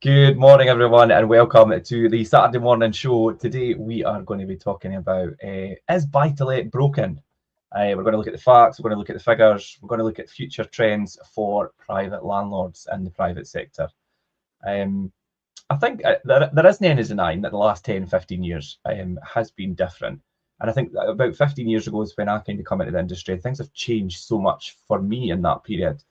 Good morning, everyone, and welcome to the Saturday morning show. Today, we are going to be talking about is buy-to-let broken? We're going to look at the facts, we're going to look at the figures, we're going to look at future trends for private landlords in the private sector. I think there isn't any denying that the last 10, 15 years has been different. And I think that about 15 years ago is when I kind of come into the industry. Things have changed so much for me in that period.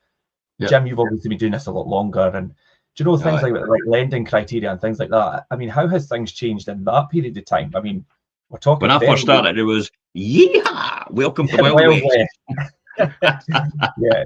Yeah. Jim, you've obviously been doing this a lot longer, and do you know things like lending criteria and things like that? I mean, how has things changed in that period of time? I mean, we're talking. When I first started, it was yeehaw, welcome to Wild West. Yeah,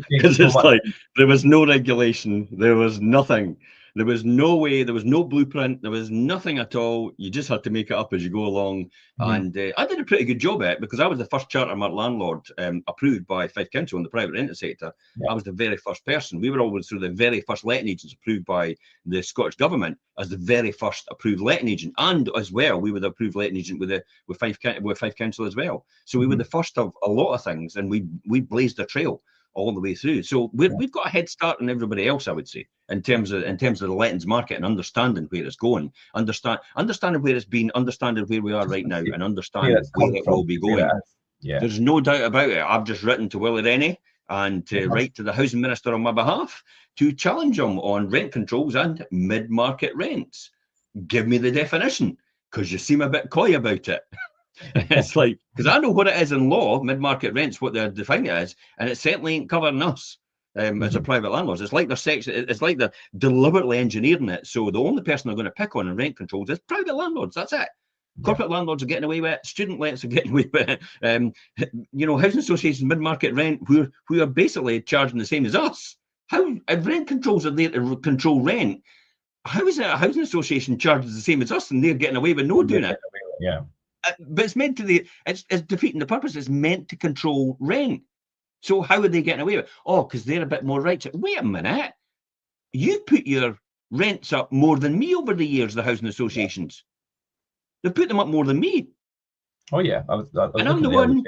Because so it's much. like there was no regulation, there was nothing, there was no way, there was no blueprint, there was nothing at all. You just had to make it up as you go along. And I did a pretty good job at it because I was the first charter mark landlord approved by Fife Council in the private rented sector. Yeah. I was the very first person. We were always through the very first letting agents approved by the Scottish Government as the very first approved letting agent, and as well we were the approved letting agent with Fife Council as well. So we were the first of a lot of things, and we blazed a trail all the way through. So we've got a head start on everybody else, I would say, in terms of the lettings market and understanding where it's going, understanding where it's been, understanding where we are right now, and understanding where it will be going. Yeah. There's no doubt about it. I've just written to Willie Rennie and to write to the housing minister on my behalf to challenge him on rent controls and mid-market rents. Give me the definition, because you seem a bit coy about it. It's like, because I know what it is in law, mid-market rents, what they're defining it as, and it certainly ain't covering us as a private landlord. It's like they're deliberately engineering it. So the only person they're going to pick on in rent controls is private landlords. That's it. Corporate landlords are getting away with it. Student lets are getting away with it. Housing associations, mid-market rent, who are basically charging the same as us. How if rent controls are there to control rent, how is it a housing association charges the same as us and they're getting away with no doing it? Yeah. But it's meant to it's defeating the purpose. It's meant to control rent. So how are they getting away with it? Oh, because they're a bit more righteous. Wait a minute. You put your rents up more than me over the years, the housing associations. They've put them up more than me. Oh yeah, and I'm the one.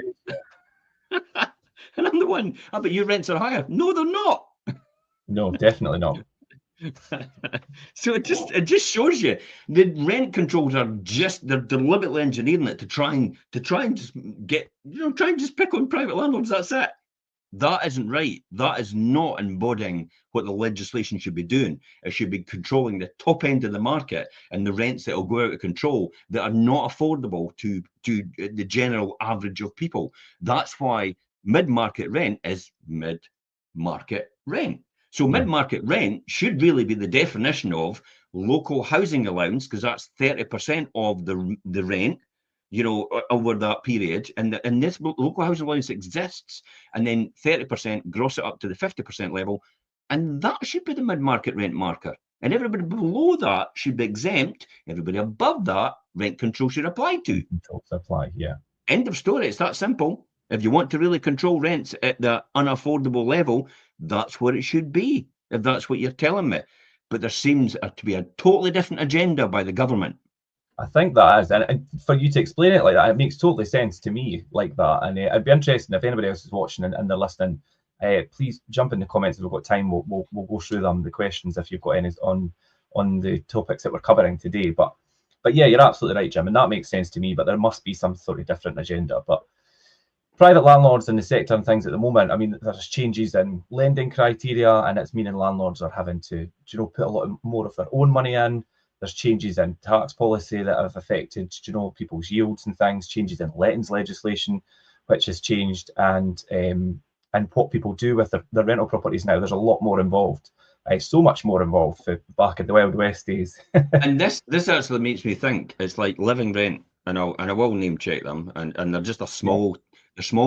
And I'm the one. I bet your rents are higher. No, they're not. No, definitely not. So it just shows you the rent controls are they're deliberately engineering it to try and just get try and just pick on private landlords. That's it. That isn't right. That is not embodying what the legislation should be doing. It should be controlling the top end of the market and the rents that will go out of control that are not affordable to the general average of people. That's why mid-market rent is mid-market rent. So mid-market rent should really be the definition of local housing allowance, because that's 30% of the rent, over that period. And this local housing allowance exists, and then 30% gross it up to the 50% level. And that should be the mid-market rent marker. And everybody below that should be exempt. Everybody above that, rent control should apply to. Yeah. End of story. It's that simple. If you want to really control rents at the unaffordable level, that's what it should be, if that's what you're telling me. But there seems to be a totally different agenda by the government. I think that is, and for you to explain it like that, it makes totally sense to me like that. And I'd be interested if anybody else is watching and they're listening. Please jump in the comments if we've got time. We'll go through them, the questions, if you've got any on the topics that we're covering today. But yeah, you're absolutely right, Jim, and that makes sense to me. But there must be some sort of different agenda. But private landlords in the sector and things at the moment, I mean, there's changes in lending criteria, and it's meaning landlords are having to, put a lot more of their own money in. There's changes in tax policy that have affected, people's yields and things, changes in lettings legislation, which has changed, and what people do with their rental properties now. There's a lot more involved, so much more involved back in the Wild West days. And this actually makes me think it's like Living Rent, and I will name check them, and they're just a small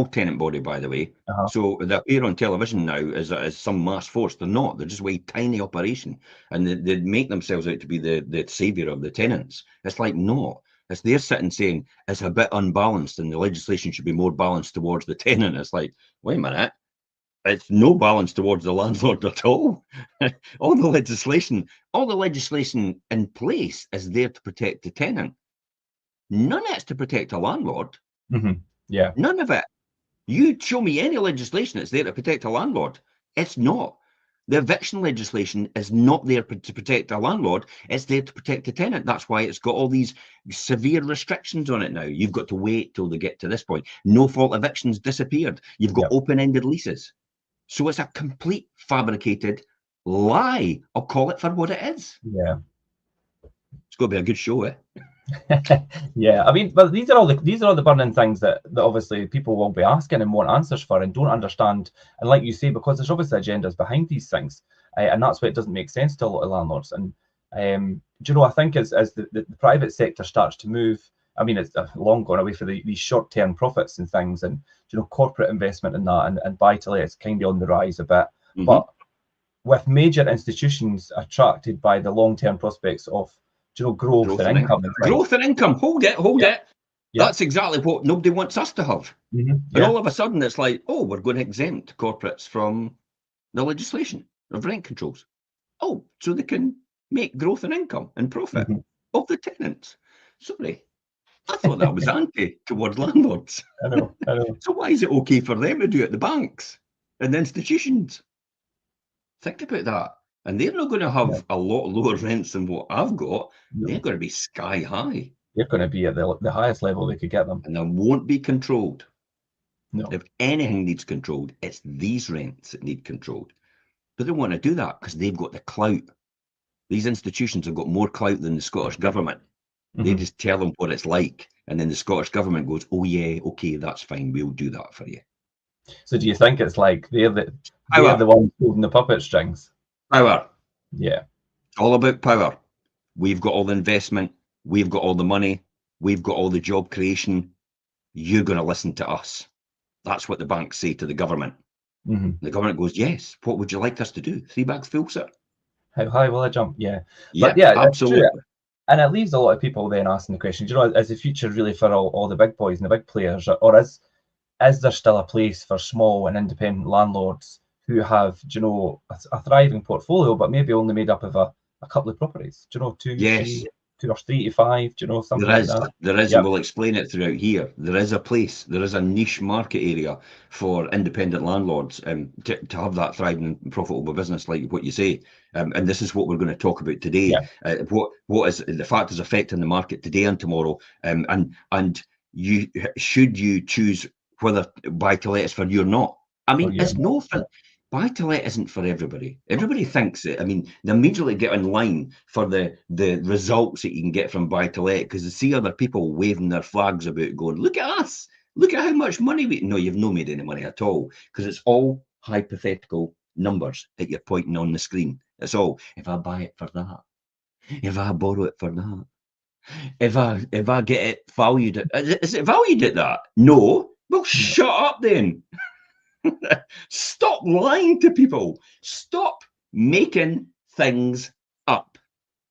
tenant body, by the way. So they appear on television now as some mass force. They're not. They're just a way tiny operation, and they make themselves out to be the savior of the tenants. It's like, no. It's they're sitting saying it's a bit unbalanced, and the legislation should be more balanced towards the tenant. It's like, wait a minute. It's no balance towards the landlord at all. all the legislation in place is there to protect the tenant. None of it's to protect a landlord. Yeah. None of it. You show me any legislation that's there to protect a landlord. It's not. The eviction legislation is not there to protect the landlord, it's there to protect the tenant. That's why it's got all these severe restrictions on it now. You've got to wait till they get to this point. No fault evictions disappeared. You've got open-ended leases. So it's a complete fabricated lie. I'll call it for what it is. Yeah. It's going to be a good show, eh? Yeah, I mean, but these are all the burning things that obviously people will be asking and want answers for and don't understand. And like you say, because there's obviously agendas behind these things, and that's why it doesn't make sense to a lot of landlords. And do you know, I think as the private sector starts to move, I mean, it's long gone away for these short-term profits and things, and you know, corporate investment in that, and buy-to-let is kind of on the rise a bit. Mm-hmm. But with major institutions attracted by the long-term prospects of growth and income. Growth and income. Hold it. Yeah. That's exactly what nobody wants us to have. And all of a sudden, it's like, oh, we're going to exempt corporates from the legislation of rent controls. Oh, so they can make growth and income and profit of the tenants. Sorry, I thought that was anti towards landlords. I know. So why is it okay for them to do it? The banks and the institutions. Think about that. And they're not going to have a lot lower rents than what I've got. They're going to be sky high. They're going to be at the highest level they could get them. And they won't be controlled. No. If anything needs controlled, it's these rents that need controlled. But they want to do that because they've got the clout. These institutions have got more clout than the Scottish government. They just tell them what it's like. And then the Scottish government goes, oh yeah, okay, that's fine. We'll do that for you. So do you think it's like they're the ones holding the puppet strings? Power. Yeah. It's all about power. We've got all the investment. We've got all the money. We've got all the job creation. You're going to listen to us. That's what the banks say to the government. The government goes, yes, what would you like us to do? 3 bags full, sir? How high will I jump? Yeah. Yeah, but yeah, absolutely. And it leaves a lot of people then asking the question, do you know, is the future really for all the big boys and the big players? Or is there still a place for small and independent landlords who have, do you know, a thriving portfolio, but maybe only made up of a couple of properties? Do you know, two or three to five, do you know, something like that? There is, and we'll explain it throughout here. There is a place, there is a niche market area for independent landlords to have that thriving and profitable business, like what you say. And this is what we're going to talk about today. What is the factors affecting the market today and tomorrow? And should you choose whether buy-to-let is for you or not? I mean, it's no fun. Buy-to-let isn't for everybody. Everybody thinks it. I mean, they immediately get in line for the results that you can get from buy-to-let because they see other people waving their flags about going, look at us, look at how much money we... No, you've not made any money at all because it's all hypothetical numbers that you're pointing on the screen. That's all. If I buy it for that, if I borrow it for that, if I get it valued at... Is it valued at that? No. Well, shut up then. Stop lying to people. Stop making things up.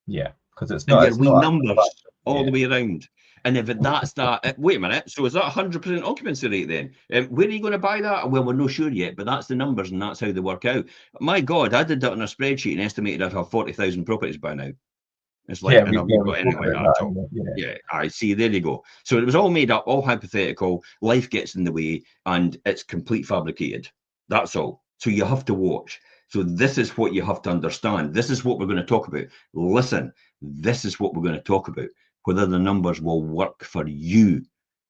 Yeah, because it's not. It's not numbers all the way around. And if that's that, wait a minute. So is that 100% occupancy rate then? Where are you going to buy that? Well, we're not sure yet, but that's the numbers and that's how they work out. My God, I did that on a spreadsheet and estimated I'd have 40,000 properties by now. It's like, and I've not got anything like that at all. Yeah, I see. There you go. So it was all made up, all hypothetical. Life gets in the way, and it's complete fabricated. That's all. So you have to watch. So this is what you have to understand. This is what we're going to talk about. Listen, this is what we're going to talk about. Whether the numbers will work for you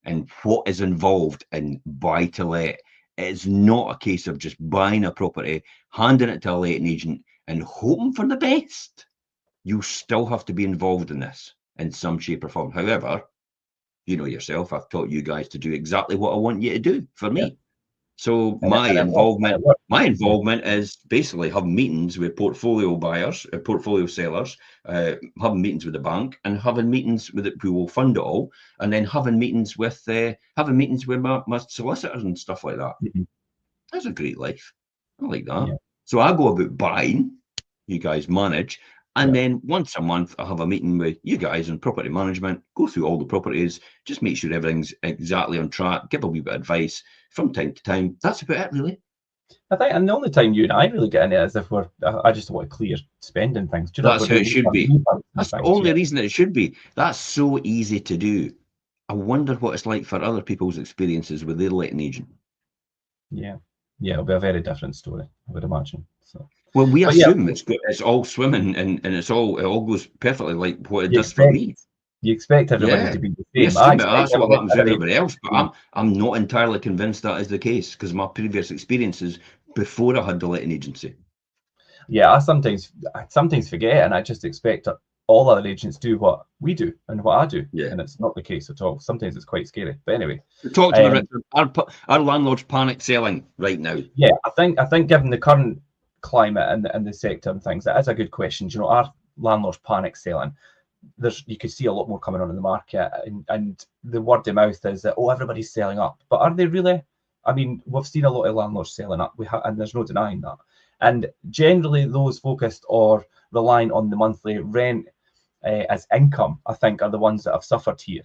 and what is involved in buy-to-let. It's not a case of just buying a property, handing it to a letting agent, and hoping for the best. You still have to be involved in this in some shape or form. However, you know yourself, I've taught you guys to do exactly what I want you to do for me. So my involvement is basically having meetings with portfolio buyers, portfolio sellers, having meetings with the bank, and having meetings with it who will fund it all, and then having meetings with my solicitors and stuff like that. That's a great life. I like that. So I go about buying, you guys manage. And then once a month, I have a meeting with you guys in property management, go through all the properties, just make sure everything's exactly on track, give a wee bit of advice from time to time. That's about it, really. I think, and the only time you and I really get in it is if I just want to clear spending things. Do you know, that's how it should be. That's the only reason it should be. That's so easy to do. I wonder what it's like for other people's experiences with their letting agent. Yeah, it'll be a very different story, I would imagine. So. Well, we But yeah, assume it's all swimming and it all goes perfectly like what it you does for expect me. you expect everybody Yeah, to be the we same. I assume that expect that's what happens to everybody everybody else, but I'm not entirely convinced that is the case because my previous experiences before I had the letting agency. Yeah, I sometimes forget, and I just expect that all other agents do what we do and what I do, Yeah. and it's not the case at all. Sometimes it's quite scary. But anyway, Talk to me, Richard. Our landlords panic selling right now. yeah, I think given the current climate and the sector and things, that is a good question. You know, are landlords panic selling? You could see a lot more coming on in the market, and the word of mouth is that, oh, everybody's selling up, but are they really? I mean, we've seen a lot of landlords selling up. And there's no denying that. And generally, those focused or relying on the monthly rent as income, I think, are the ones that have suffered here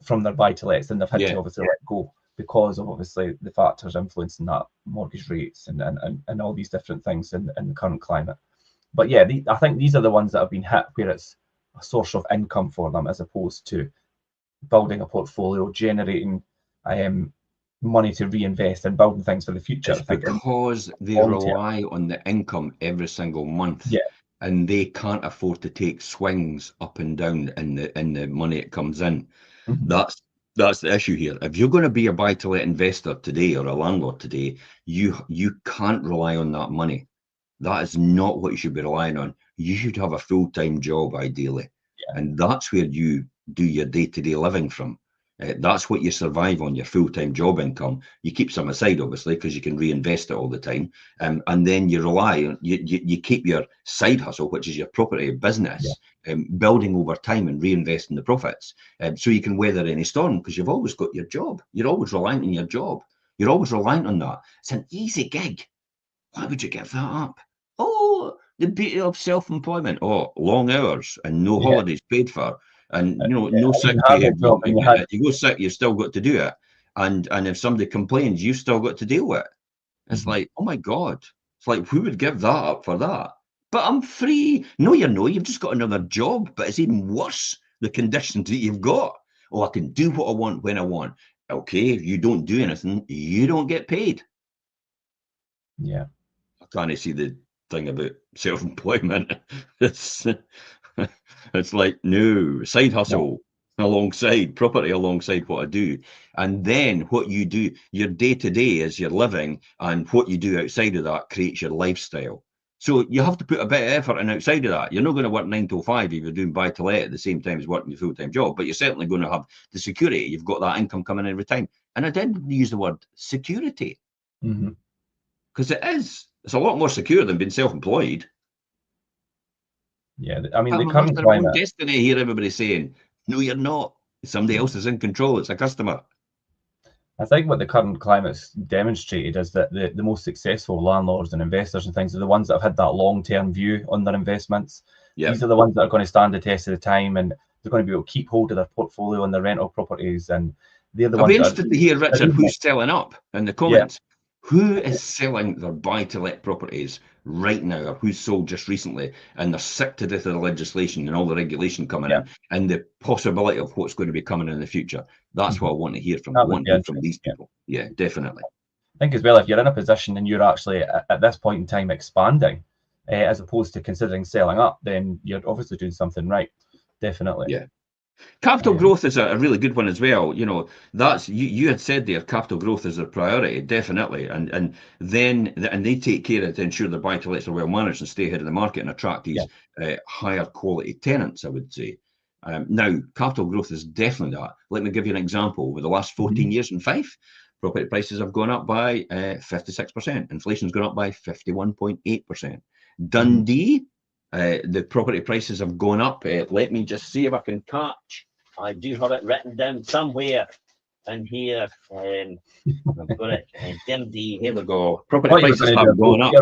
from their buy-to-lets, and they've had to obviously let go because of obviously the factors influencing that, mortgage rates and all these different things in the current climate. But yeah, I think these are the ones that have been hit where it's a source of income for them as opposed to building a portfolio, generating money to reinvest and building things for the future. It's because they rely on the income every single month. Yeah. And they can't afford to take swings up and down in the money it comes in. Mm-hmm. That's the issue here. If you're going to be a buy-to-let investor today or a landlord today, you can't rely on that money. That is not what you should be relying on. You should have a full-time job, ideally. Yeah. And that's where you do your day-to-day living from. That's what you survive on, your full-time job income. You keep some aside, obviously, because you can reinvest it all the time. And then you rely on, you keep your side hustle, which is your property business, building over time and reinvesting the profits. So you can weather any storm because you've always got your job. You're always reliant on your job. You're always reliant on that. It's an easy gig. Why would you give that up? Oh, the beauty of self-employment. Oh, long hours and no holidays paid for, and no sick pay. You go sick, you've still got to do it. And if somebody complains, you've still got to deal with it. It's like, oh my God. It's like, who would give that up for that? But I'm free. No, you've just got another job, but it's even worse, the conditions that you've got. Oh, I can do what I want when I want. Okay, if you don't do anything, you don't get paid. Yeah. I can't see the thing about self-employment. It's like, no, side hustle alongside property, alongside what I do. And then what you do, your day-to-day is your living, and what you do outside of that creates your lifestyle. So you have to put a bit of effort in outside of that. You're not going to work 9 to 5 if you're doing buy-to-let at the same time as working your full-time job, but you're certainly going to have the security. You've got that income coming in every time. And I did use the word security. Because it's a lot more secure than being self-employed. Yeah, I mean, the current climate. Destiny here, everybody's saying, no, you're not. Somebody else is in control. It's a customer. I think what the current climate's demonstrated is that the most successful landlords and investors and things are the ones that have had that long-term view on their investments. Yep. These are the ones that are going to stand the test of the time, and they're going to be able to keep hold of their portfolio and their rental properties. And they're the ones. I'll be interested to hear, Richard, who's selling up in the comments. Yeah. Who is selling their buy-to-let properties right now, or who's sold just recently, and they're sick to death of the legislation and all the regulation coming in, and the possibility of what's going to be coming in the future? That's what I want to hear from. I want to hear from these people. Yeah, definitely. I think as well, if you're in a position and you're actually at this point in time expanding, as opposed to considering selling up, then you're obviously doing something right. Definitely. Yeah. Capital growth is a really good one as well. That's you had said there, capital growth is a priority, definitely, and they take care to ensure their buy-to-lets are well managed and stay ahead of the market and attract these higher quality tenants, I would say. Now, capital growth is definitely that. Let me give you an example. Over the last 14 years in Fife, property prices have gone up by 56%. Inflation's gone up by 51.8%. Dundee. The property prices have gone up. Let me just see if I can catch. I do have it written down somewhere in here. I've got it. Dundee. Here we go. Property prices have gone up.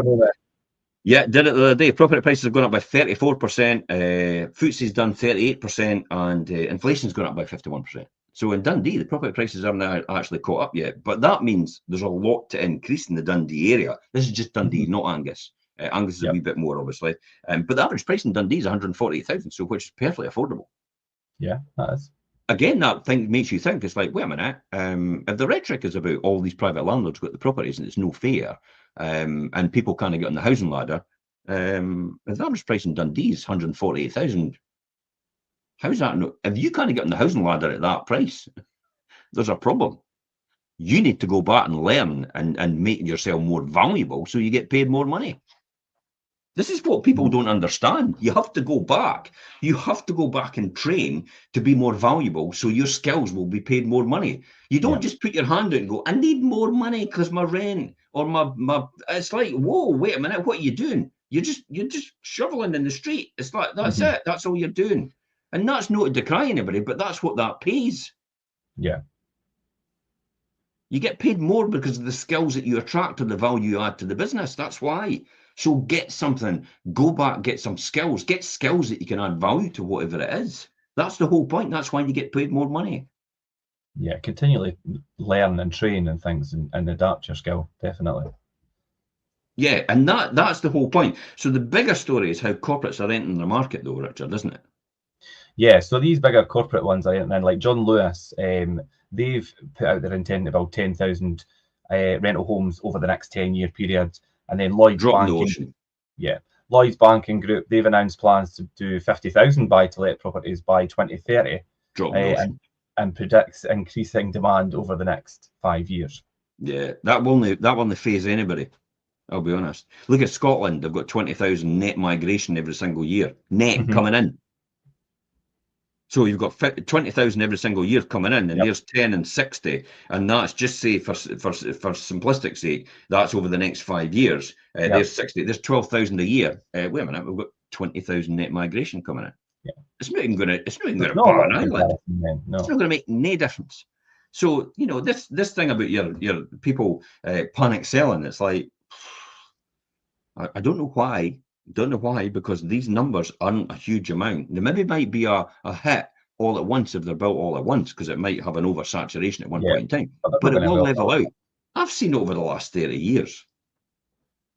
Yeah, did it the other day. Property prices have gone up by 34%. FTSE's done 38%, and inflation's gone up by 51%. So in Dundee, the property prices haven't actually caught up yet. But that means there's a lot to increase in the Dundee area. This is just Dundee, not Angus. Angus is a wee bit more, obviously. But the average price in Dundee is 148,000, so which is perfectly affordable. Yeah, that is. Again, that thing makes you think, it's like, wait a minute, if the rhetoric is about all these private landlords got the properties and it's no fair, and people kind of get on the housing ladder. The average price in Dundee is 148,000. How's that? If you kind of get on the housing ladder at that price, there's a problem. You need to go back and learn and make yourself more valuable so you get paid more money. This is what people don't understand. You have to go back. You have to go back and train to be more valuable so your skills will be paid more money. You don't just put your hand out and go, I need more money because my rent or my it's like, whoa, wait a minute, what are you doing? You're just shoveling in the street. It's like, that's it. That's all you're doing. And that's not to decry anybody, but that's what that pays. Yeah. You get paid more because of the skills that you attract or the value you add to the business. That's why. So get something, go back, get some skills, get skills that you can add value to whatever it is. That's the whole point. That's why you get paid more money. Yeah, continually learn and train and things and adapt your skill, definitely. Yeah, and that's the whole point. So the bigger story is how corporates are entering the market though, Richard, isn't it? Yeah, so these bigger corporate ones, and like John Lewis, they've put out their intent to build 10,000 rental homes over the next 10-year period. And then Lloyds Banking, Lloyds Banking Group, they've announced plans to do 50,000 buy-to-let properties by 2030, and predicts increasing demand over the next 5 years. Yeah, that won't phase anybody. I'll be honest. Look at Scotland; they've got 20,000 net migration every single year, coming in. So you've got 20,000 every single year coming in, and there's 10 and 60, and that's just say for simplistic sake, that's over the next 5 years. There's 60, there's 12,000 a year. Wait a minute, we've got 20,000 net migration coming in. Yeah. It's not even going to bar an island. No. It's not going to make no difference. So you know this thing about your people panic selling. It's like I don't know why. Don't know why, because these numbers aren't a huge amount. There maybe might be a hit all at once if they're built all at once, because it might have an oversaturation at one point in time. But it will level out. I've seen it over the last 30 years.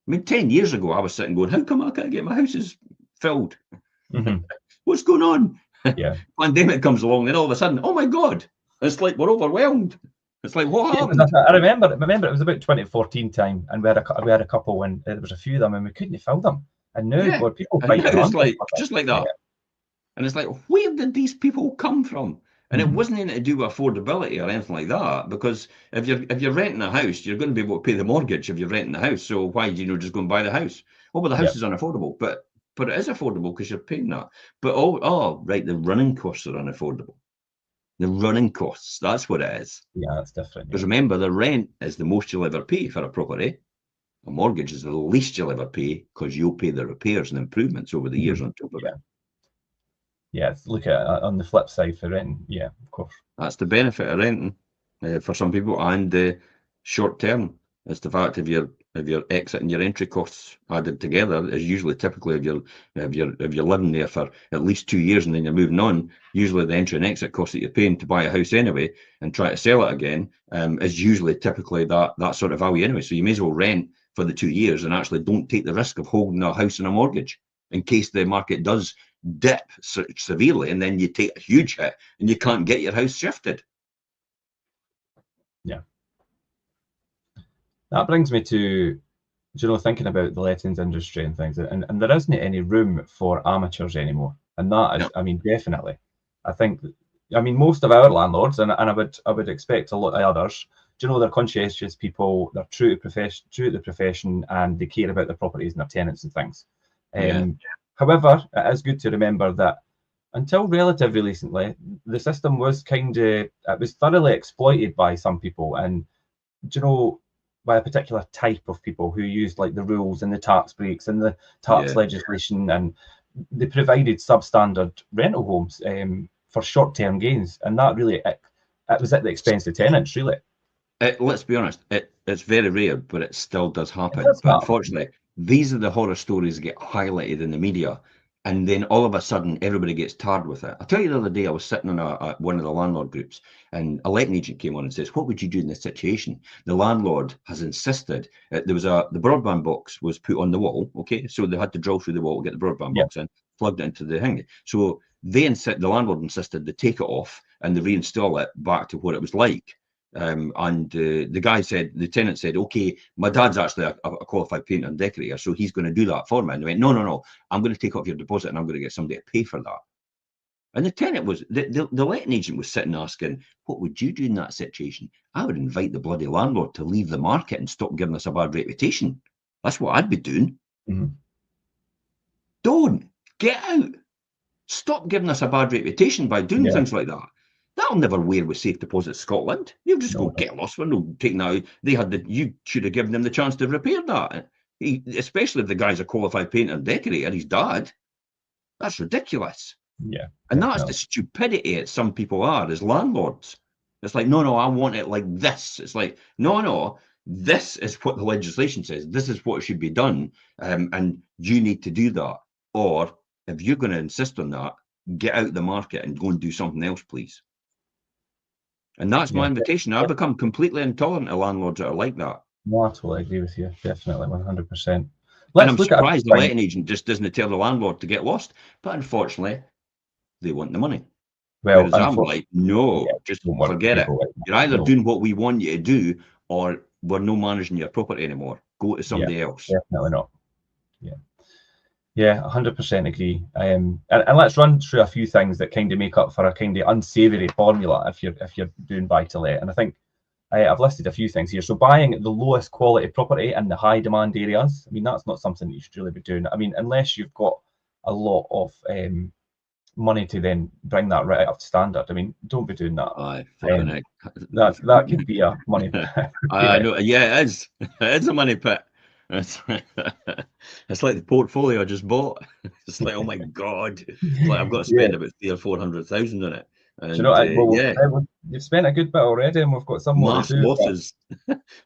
I mean, 10 years ago, I was sitting going, how come I can't get my houses filled? What's going on? Yeah. Pandemic comes along, and all of a sudden, oh my God, it's like we're overwhelmed. It's like, what happened? I remember it was about 2014 time, and we had a couple, and there was a few of them, and we couldn't fill them. And now people fight it's like just like that. And it's like, where did these people come from? And it wasn't anything to do with affordability or anything like that, because if you're renting a house, you're going to be able to pay the mortgage if you're renting the house. So why do you just go and buy the house? Oh, but the house is unaffordable. But it is affordable because you're paying that. But right, the running costs are unaffordable. The running costs, that's what it is. Yeah, that's different. Because remember, the rent is the most you'll ever pay for a property. A mortgage is the least you'll ever pay, because you'll pay the repairs and improvements over the years on top of it. Yeah, look at on the flip side for renting. Yeah, of course. That's the benefit of renting for some people, and the short term is the fact if your exit and your entry costs added together is usually typically if you're living there for at least 2 years and then you're moving on, usually the entry and exit costs that you're paying to buy a house anyway and try to sell it again is usually typically that sort of value anyway. So you may as well rent for the 2 years and actually don't take the risk of holding a house and a mortgage in case the market does dip severely, and then you take a huge hit and you can't get your house shifted. Yeah. That brings me to, thinking about the lettings industry and things, and there isn't any room for amateurs anymore. And that is, I mean, definitely. I think, most of our landlords, and I would expect a lot of others, they're conscientious people, they're true to the profession, and they care about their properties and their tenants and things. However, it is good to remember that until relatively recently, the system was thoroughly exploited by some people, and by a particular type of people who used like the rules and the tax breaks and the tax legislation, and they provided substandard rental homes for short-term gains, and that really it was at the expense of tenants, really. Let's be honest, it's very rare, but it still does happen. But unfortunately, these are the horror stories that get highlighted in the media, and then all of a sudden everybody gets tarred with it. I'll tell you, the other day I was sitting on one of the landlord groups, and a letting agent came on and says, what would you do in this situation? The landlord has insisted there was the broadband box was put on the wall, okay, so they had to drill through the wall to get the broadband box in, plugged it into the thing. So the landlord insisted they take it off and they reinstall it back to what it was like. and the guy said, the tenant said, okay, my dad's actually a qualified painter and decorator, so he's going to do that for me. And they went, no, no, no, I'm going to take off your deposit and I'm going to get somebody to pay for that. And the tenant was, the letting agent was sitting asking, what would you do in that situation? I would invite the bloody landlord to leave the market and stop giving us a bad reputation. That's what I'd be doing. Don't get out. Stop giving us a bad reputation by doing things like that. That'll never wear with Safe Deposit Scotland. You'll just go get lost. We're not taking that out. They had you should have given them the chance to repair that. Especially if the guy's a qualified painter and decorator, his dad. That's ridiculous. Yeah. And that's the stupidity that some people are as landlords. It's like, no, no, I want it like this. It's like, no, no, this is what the legislation says. This is what should be done. And you need to do that. Or if you're going to insist on that, get out the market and go and do something else, please. And that's my invitation. I've become completely intolerant of landlords that are like that. No, I totally agree with you. Definitely, 100%. And I'm surprised the letting agent just doesn't tell the landlord to get lost. But unfortunately, they want the money. Well, whereas I'm like, no, just forget it. You're either doing what we want you to do, or we're no managing your property anymore. Go to somebody else. Definitely not. Yeah, 100% agree. And let's run through a few things that kind of make up for a kind of unsavoury formula if you're doing buy to let. And I think I've listed a few things here. So buying the lowest quality property in the high demand areas. I mean, that's not something that you should really be doing. I mean, unless you've got a lot of money to then bring that right up to standard. I mean, don't be doing that. That could be a money pit. I know. Yeah, it is. It is a money pit. It's like the portfolio I just bought. It's like, oh my god, it's like I've got to spend about 300,000 or 400,000 on it. And, you know, you've spent a good bit already, and we've got some more to do. Losses.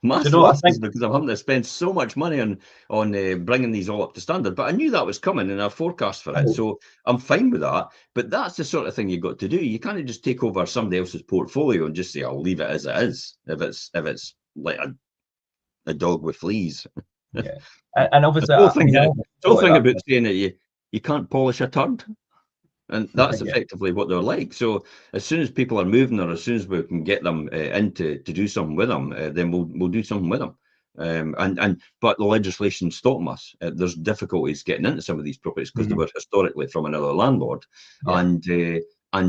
Mass losses, because I'm having to spend so much money on bringing these all up to standard. But I knew that was coming, and I forecast for it, so I'm fine with that. But that's the sort of thing you've got to do. You can't just take over somebody else's portfolio and just say, I'll leave it as it is. If it's like a dog with fleas. Yeah, and obviously, the whole thing about saying that you can't polish a turd, and that's effectively what they're like. So as soon as people are moving, or as soon as we can get them in to do something with them, then we'll do something with them. But the legislation stopping us. There's difficulties getting into some of these properties because they were historically from another landlord, and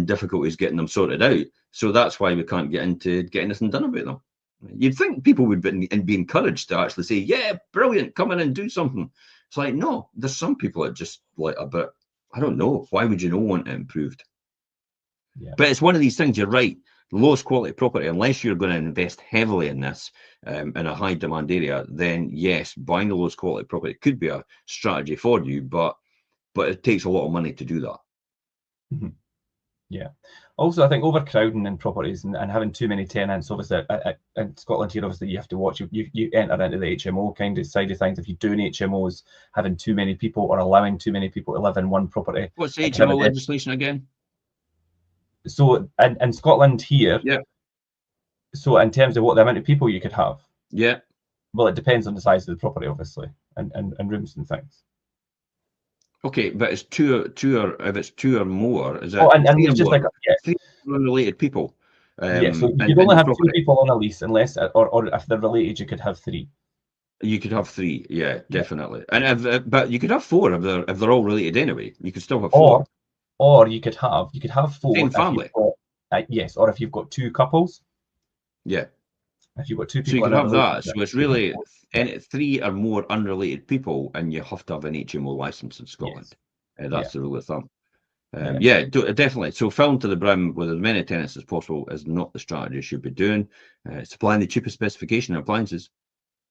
difficulties getting them sorted out. So that's why we can't get into getting anything done about them. You'd think people would be encouraged to actually say, yeah, brilliant, come in and do something. It's like, no, there's some people that just like a bit, I don't know, why would you not want it improved? But it's one of these things, you're right, the lowest quality property, unless you're going to invest heavily in this in a high demand area, then yes, buying the lowest quality property could be a strategy for you, but it takes a lot of money to do that. Yeah. Also, I think overcrowding in properties and having too many tenants, obviously, in Scotland here, obviously, you have to watch. You enter into the HMO kind of side of things. If you're doing HMOs, having too many people or allowing too many people to live in one property. What's the HMO legislation again? So in Scotland here, so in terms of what the amount of people you could have, well, it depends on the size of the property, obviously, and rooms and things. Okay, but it's two or if it's two or more, is it? Oh, and it's just like three unrelated people. So you can only have 2 people on a lease, unless or if they're related, you could have 3. You could have 3, definitely. And but you could have 4 if they're all related anyway. You could still have 4. Or you could have 4. Same family. Yes, or if you've got 2 couples. Yeah. If you've got 2 people. So you can have that. So it's really 3 or more unrelated people, and you have to have an HMO license in Scotland. That's the rule of thumb. Definitely. So filling to the brim with as many tenants as possible is not the strategy you should be doing. Supplying the cheapest specification of appliances.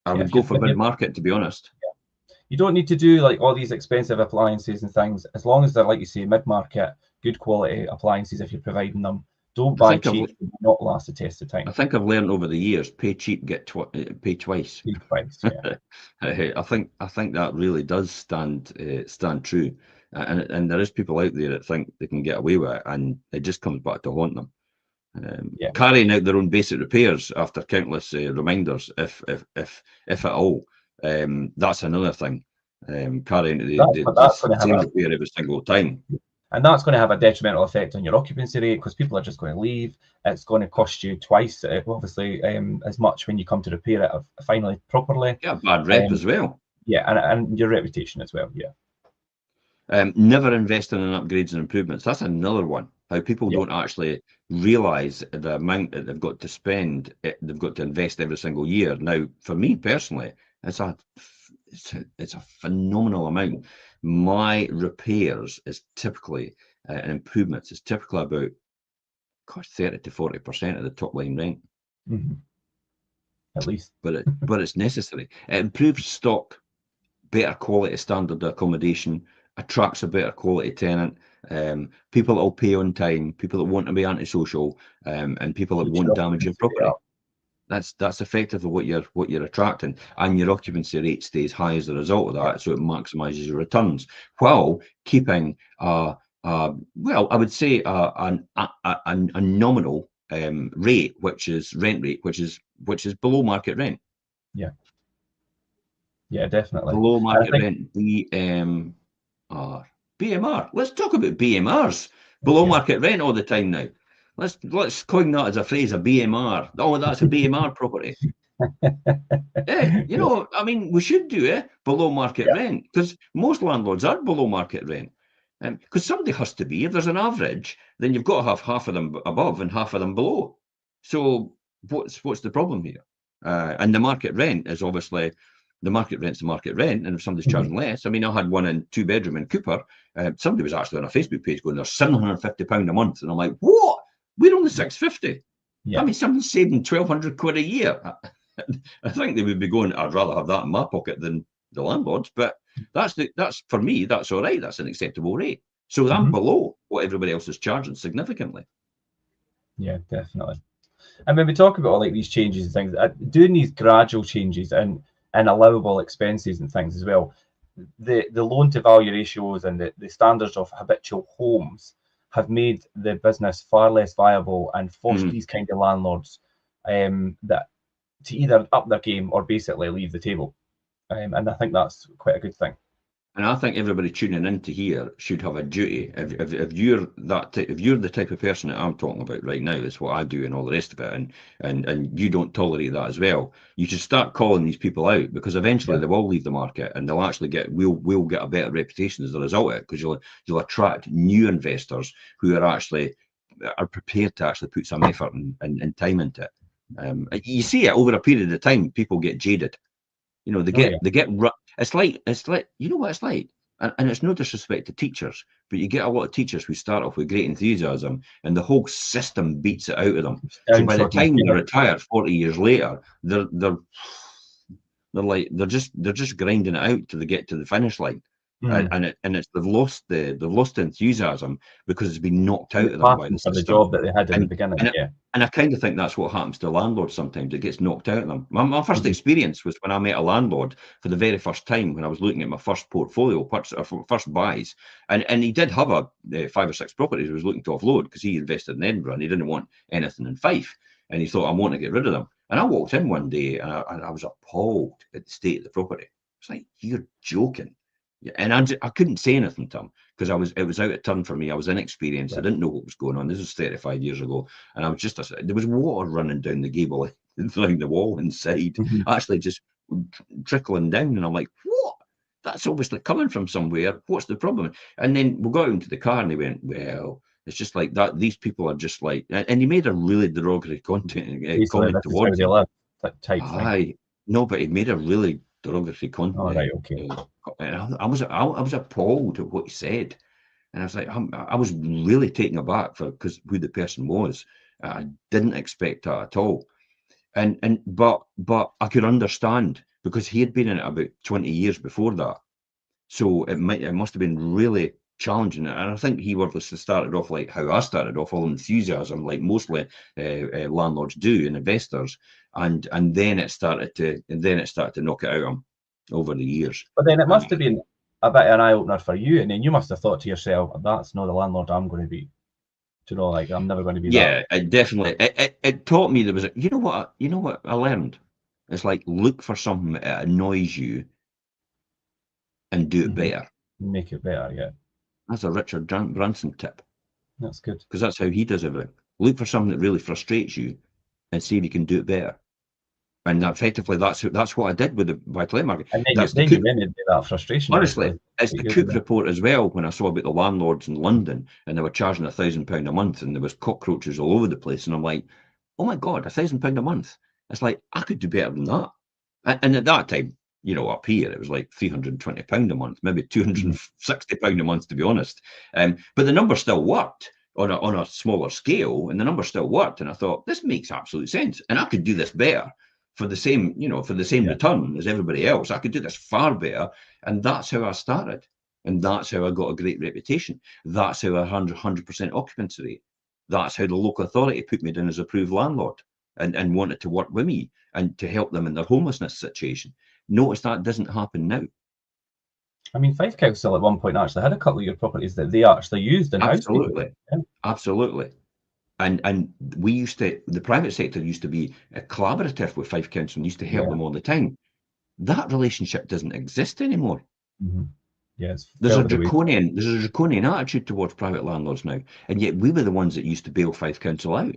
I would go for mid-market, to be honest. You don't need to do like all these expensive appliances and things, as long as they're, like you say, mid-market, good quality appliances. If you're providing them, don't buy cheap. It will not last the test of time. I think I've learned over the years: pay cheap, pay twice. Pay twice. Yeah. I think that really does stand true, and there is people out there that think they can get away with it, and it just comes back to haunt them. Carrying out their own basic repairs after countless reminders, if at all. That's another thing. Carrying the same repair every single time. And that's going to have a detrimental effect on your occupancy rate because people are just going to leave. It's going to cost you twice, obviously, as much when you come to repair it finally properly. Yeah, bad rep as well. Yeah, and your reputation as well. Yeah. Never investing in upgrades and improvements. That's another one. How people don't actually realise the amount that they've got to spend, they've got to invest every single year. Now, for me personally, it's a phenomenal amount. My repairs is typically and improvements is typically about 30 to 40% of the top line rent. Mm-hmm. At least, but it's necessary. It improves stock, better quality standard accommodation, attracts a better quality tenant, people that will pay on time, people that want to be antisocial, and people that won't damage your property. That's effectively what you're attracting, and your occupancy rate stays high as a result of that, so it maximises your returns while keeping well, I would say a nominal rate, which is rent rate, which is below market rent. Yeah, definitely. Below market rent, BMR. BMR. Let's talk about BMRs. Below market rent all the time now. Let's coin that as a phrase, a BMR. Oh, that's a BMR property. Yeah, you know, I mean, we should do it below market rent, because most landlords are below market rent. Because somebody has to be. If there's an average, then you've got to have half of them above and half of them below. So what's the problem here? And the market rent is obviously, the market rent's the market rent, and if somebody's charging less, I mean, I had one in 2-bedroom in Cooper. Somebody was actually on a Facebook page going, "They're £750 a month," and I'm like, "What? We're only £650." I mean, somebody's saving £1,200 a year. I think they would be going, "I'd rather have that in my pocket than the landlords," but that's for me, that's all right. That's an acceptable rate. So I'm below what everybody else is charging significantly. Yeah, definitely. And when we talk about all like these changes and things, doing these gradual changes and allowable expenses and things as well, the loan to value ratios and the standards of habitual homes have made the business far less viable and forced these kind of landlords that to either up their game or basically leave the table. And I think that's quite a good thing. And I think everybody tuning into here should have a duty. If you're if you're the type of person that I'm talking about right now, it's what I do and all the rest of it, and you don't tolerate that as well, you should start calling these people out, because eventually they will leave the market and they'll actually we'll get a better reputation as a result of it, because you'll attract new investors who are prepared to actually put some effort and time into it. You see it over a period of time. People get jaded. You know, they get it's like you know what it's like, and it's no disrespect to teachers, but you get a lot of teachers who start off with great enthusiasm and the whole system beats it out of them. So by the time they're retired 40 years later, they're just grinding it out till they get to the finish line. And they've lost the enthusiasm because it's been knocked out of them by the system. The job that they had in the beginning. And I kind of think that's what happens to landlords sometimes. It gets knocked out of them. My first experience was when I met a landlord for the very first time, when I was looking at my first portfolio, first buys. And he did have 5 or 6 properties he was looking to offload, because he invested in Edinburgh and he didn't want anything in Fife. And he thought, I want to get rid of them. And I walked in one day and I was appalled at the state of the property. It's like, you're joking. And I couldn't say anything to him, because it was out of turn for me. I was inexperienced. I didn't know what was going on. This was 35 years ago, and I was there was water running down the gable, down the wall inside, actually just trickling down. And I'm like, what? That's obviously coming from somewhere. What's the problem? And then we got into the car and he went, well, it's just like that. These people are just like, and he made a really derogatory comment towards it. No, but he made a really derogatory comment. Oh, right, okay. And I was appalled at what he said, and I was like, I was really taken aback because who the person was. I didn't expect that at all, but I could understand, because he had been in it about 20 years before that, so it must have been really challenging. And I think he started off like how I started off, all enthusiasm, like mostly landlords do and investors, and then it started to knock it out of him over the years. But then it must have been a bit of an eye-opener for you, and then you must have thought to yourself, that's not the landlord I'm going to be. Do you know, like, I'm never going to be that. Yeah, it definitely. It taught me there was you know what I learned? It's like, look for something that annoys you and do it better. Make it better, yeah. That's a Richard Branson tip, That's good. because that's how he does everything. Look for something that really frustrates you and see if you can do it better. And effectively, that's what I did with the buy-to-let market. And That's then the you remedied that frustration. honestly, obviously. it's the Cook report as well. When I saw about the landlords in London and they were charging £1,000 a month and there was cockroaches all over the place, and I'm like, oh my God, £1,000 a month. It's like, I could do better than that. And at that time, you know, up here, it was like £320 a month, maybe £260 a month, to be honest. But the number still worked on a smaller scale, and the number still worked. And I thought, this makes absolute sense. And I could do this better for the same, you know, for the same return as everybody else. I could do this far better. And that's how I started. And that's how I got a great reputation. That's how I had 100% occupancy rate. That's how the local authority put me down as approved landlord and wanted to work with me and to help them in their homelessness situation. Notice that doesn't happen now. I mean, Fife Council at one point actually had a couple of your properties that they actually used in house. Absolutely. Absolutely. And we used to, the private sector used to be a collaborative with Fife Council and used to help them all the time. That relationship doesn't exist anymore. Yes, there's a draconian attitude towards private landlords now, and yet we were the ones that used to bail Fife Council out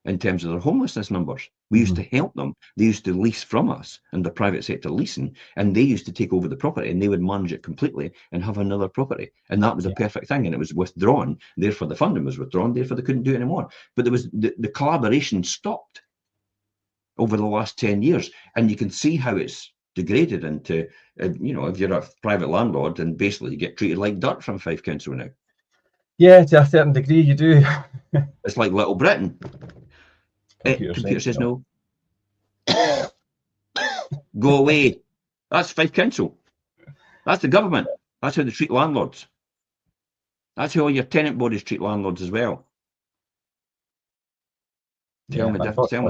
in terms of their homelessness numbers. We used to help them. They used to lease from us and the private sector leasing, and they used to take over the property and they would manage it completely and have another property. And that was a perfect thing. And it was withdrawn. Therefore, the funding was withdrawn. Therefore, they couldn't do it anymore. But there was the collaboration stopped over the last 10 years. And you can see how it's degraded into, you know, if you're a private landlord and basically you get treated like dirt from Fife Council now. Yeah, to a certain degree, you do. It's like Little Britain. Computer says no. Go away. That's Fife Council. That's the government. That's how they treat landlords. That's how all your tenant bodies treat landlords as well. Tell me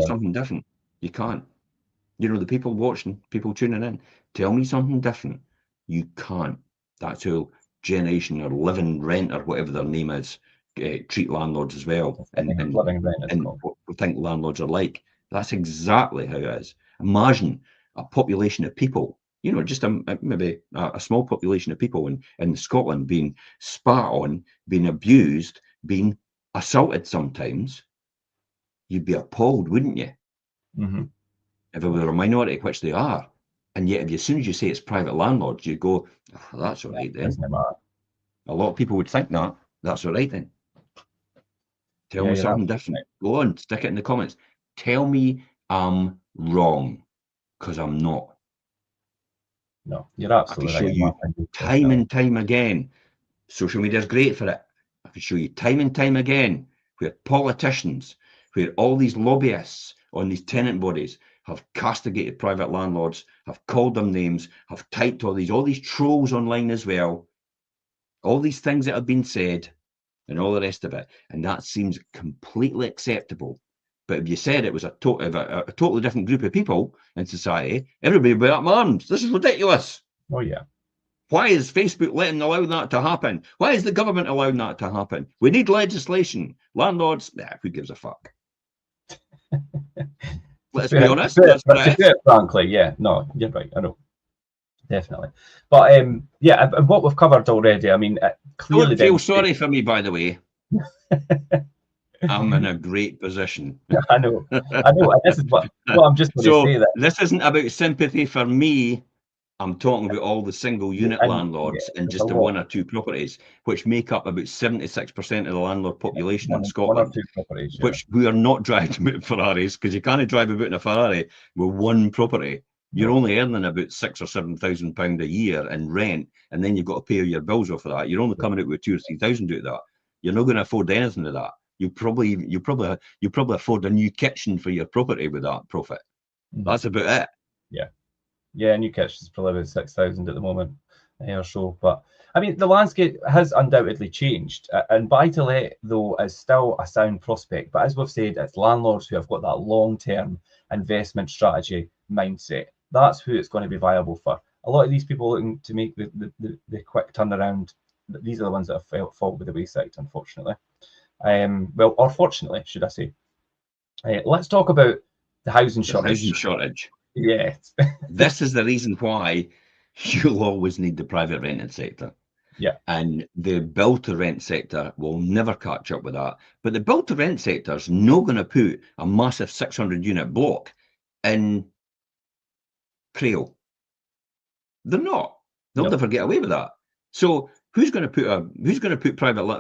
something different. You can't. You know, the people watching, people tuning in, tell me something different. You can't. That's how Generation or Living Rent or whatever their name is treat landlords as well. And what we think landlords are like. That's exactly how it is. Imagine a population of people, you know, just maybe a small population of people in Scotland being spat on, being abused, being assaulted sometimes. You'd be appalled, wouldn't you? If it were a minority, which they are. And yet, as soon as you say it's private landlords, you go, oh, that's all right then. A lot of people would think that. That's all right then. Tell me something different. Go on, stick it in the comments. Tell me I'm wrong, because I'm not. No, you're absolutely right. I can show you time and time again. Social media is great for it. I can show you time and time again where politicians, where all these lobbyists on these tenant bodies have castigated private landlords, have called them names, have typed all these trolls online as well, all these things that have been said and all the rest of it. And that seems completely acceptable. But if you said it was a totally different group of people in society, everybody would be up in arms. This is ridiculous. Oh, yeah. Why is Facebook allowing that to happen? Why is the government allowing that to happen? We need legislation. Landlords, who gives a fuck? Let's be honest. Frankly, yeah, no, you're right. I know, definitely. But yeah, what we've covered already. I mean, clearly. Don't feel sorry for me, by the way. I'm in a great position. I know. And this is what I'm just going to say. That this isn't about sympathy for me. I'm talking about all the single unit landlords and just the one or two properties, which make up about 76% of the landlord population in Scotland, who are not driving about Ferraris, because you can't drive about in a Ferrari with one property. You're only earning about £6,000 or £7,000 a year in rent, and then you've got to pay your bills off of that. You're only coming out with £2,000 or £3,000 out of that. You're not going to afford anything of that. You probably afford a new kitchen for your property with that profit. That's about it. Yeah, new kitchen's probably about 6,000 at the moment or so. But I mean, the landscape has undoubtedly changed, and buy-to-let though is still a sound prospect. But as we've said, it's landlords who have got that long-term investment strategy mindset. That's who it's going to be viable for. A lot of these people looking to make the quick turnaround, these are the ones that have fallen by the wayside, unfortunately. Well, or fortunately, should I say. Let's talk about the housing shortage. Yes. This is the reason why you'll always need the private rented sector. Yeah. And the build-to-rent sector will never catch up with that. But the build-to-rent sector is not going to put a massive 600-unit block in Crail. They're not. They'll No. never get away with that. So who's going to put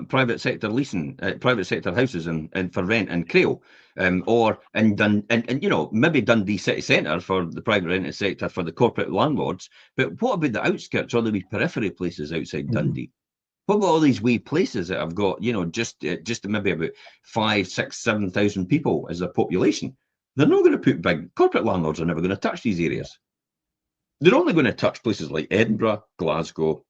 private sector leasing, private sector houses in for rent in Crail, or in maybe Dundee city centre for the private rented sector for the corporate landlords. But what about the outskirts, all the wee periphery places outside Dundee? What about all these wee places that have got, just maybe about 5, 6, 7,000 people as a population? They're not going to put big corporate landlords are never going to touch these areas. They're only going to touch places like Edinburgh, Glasgow,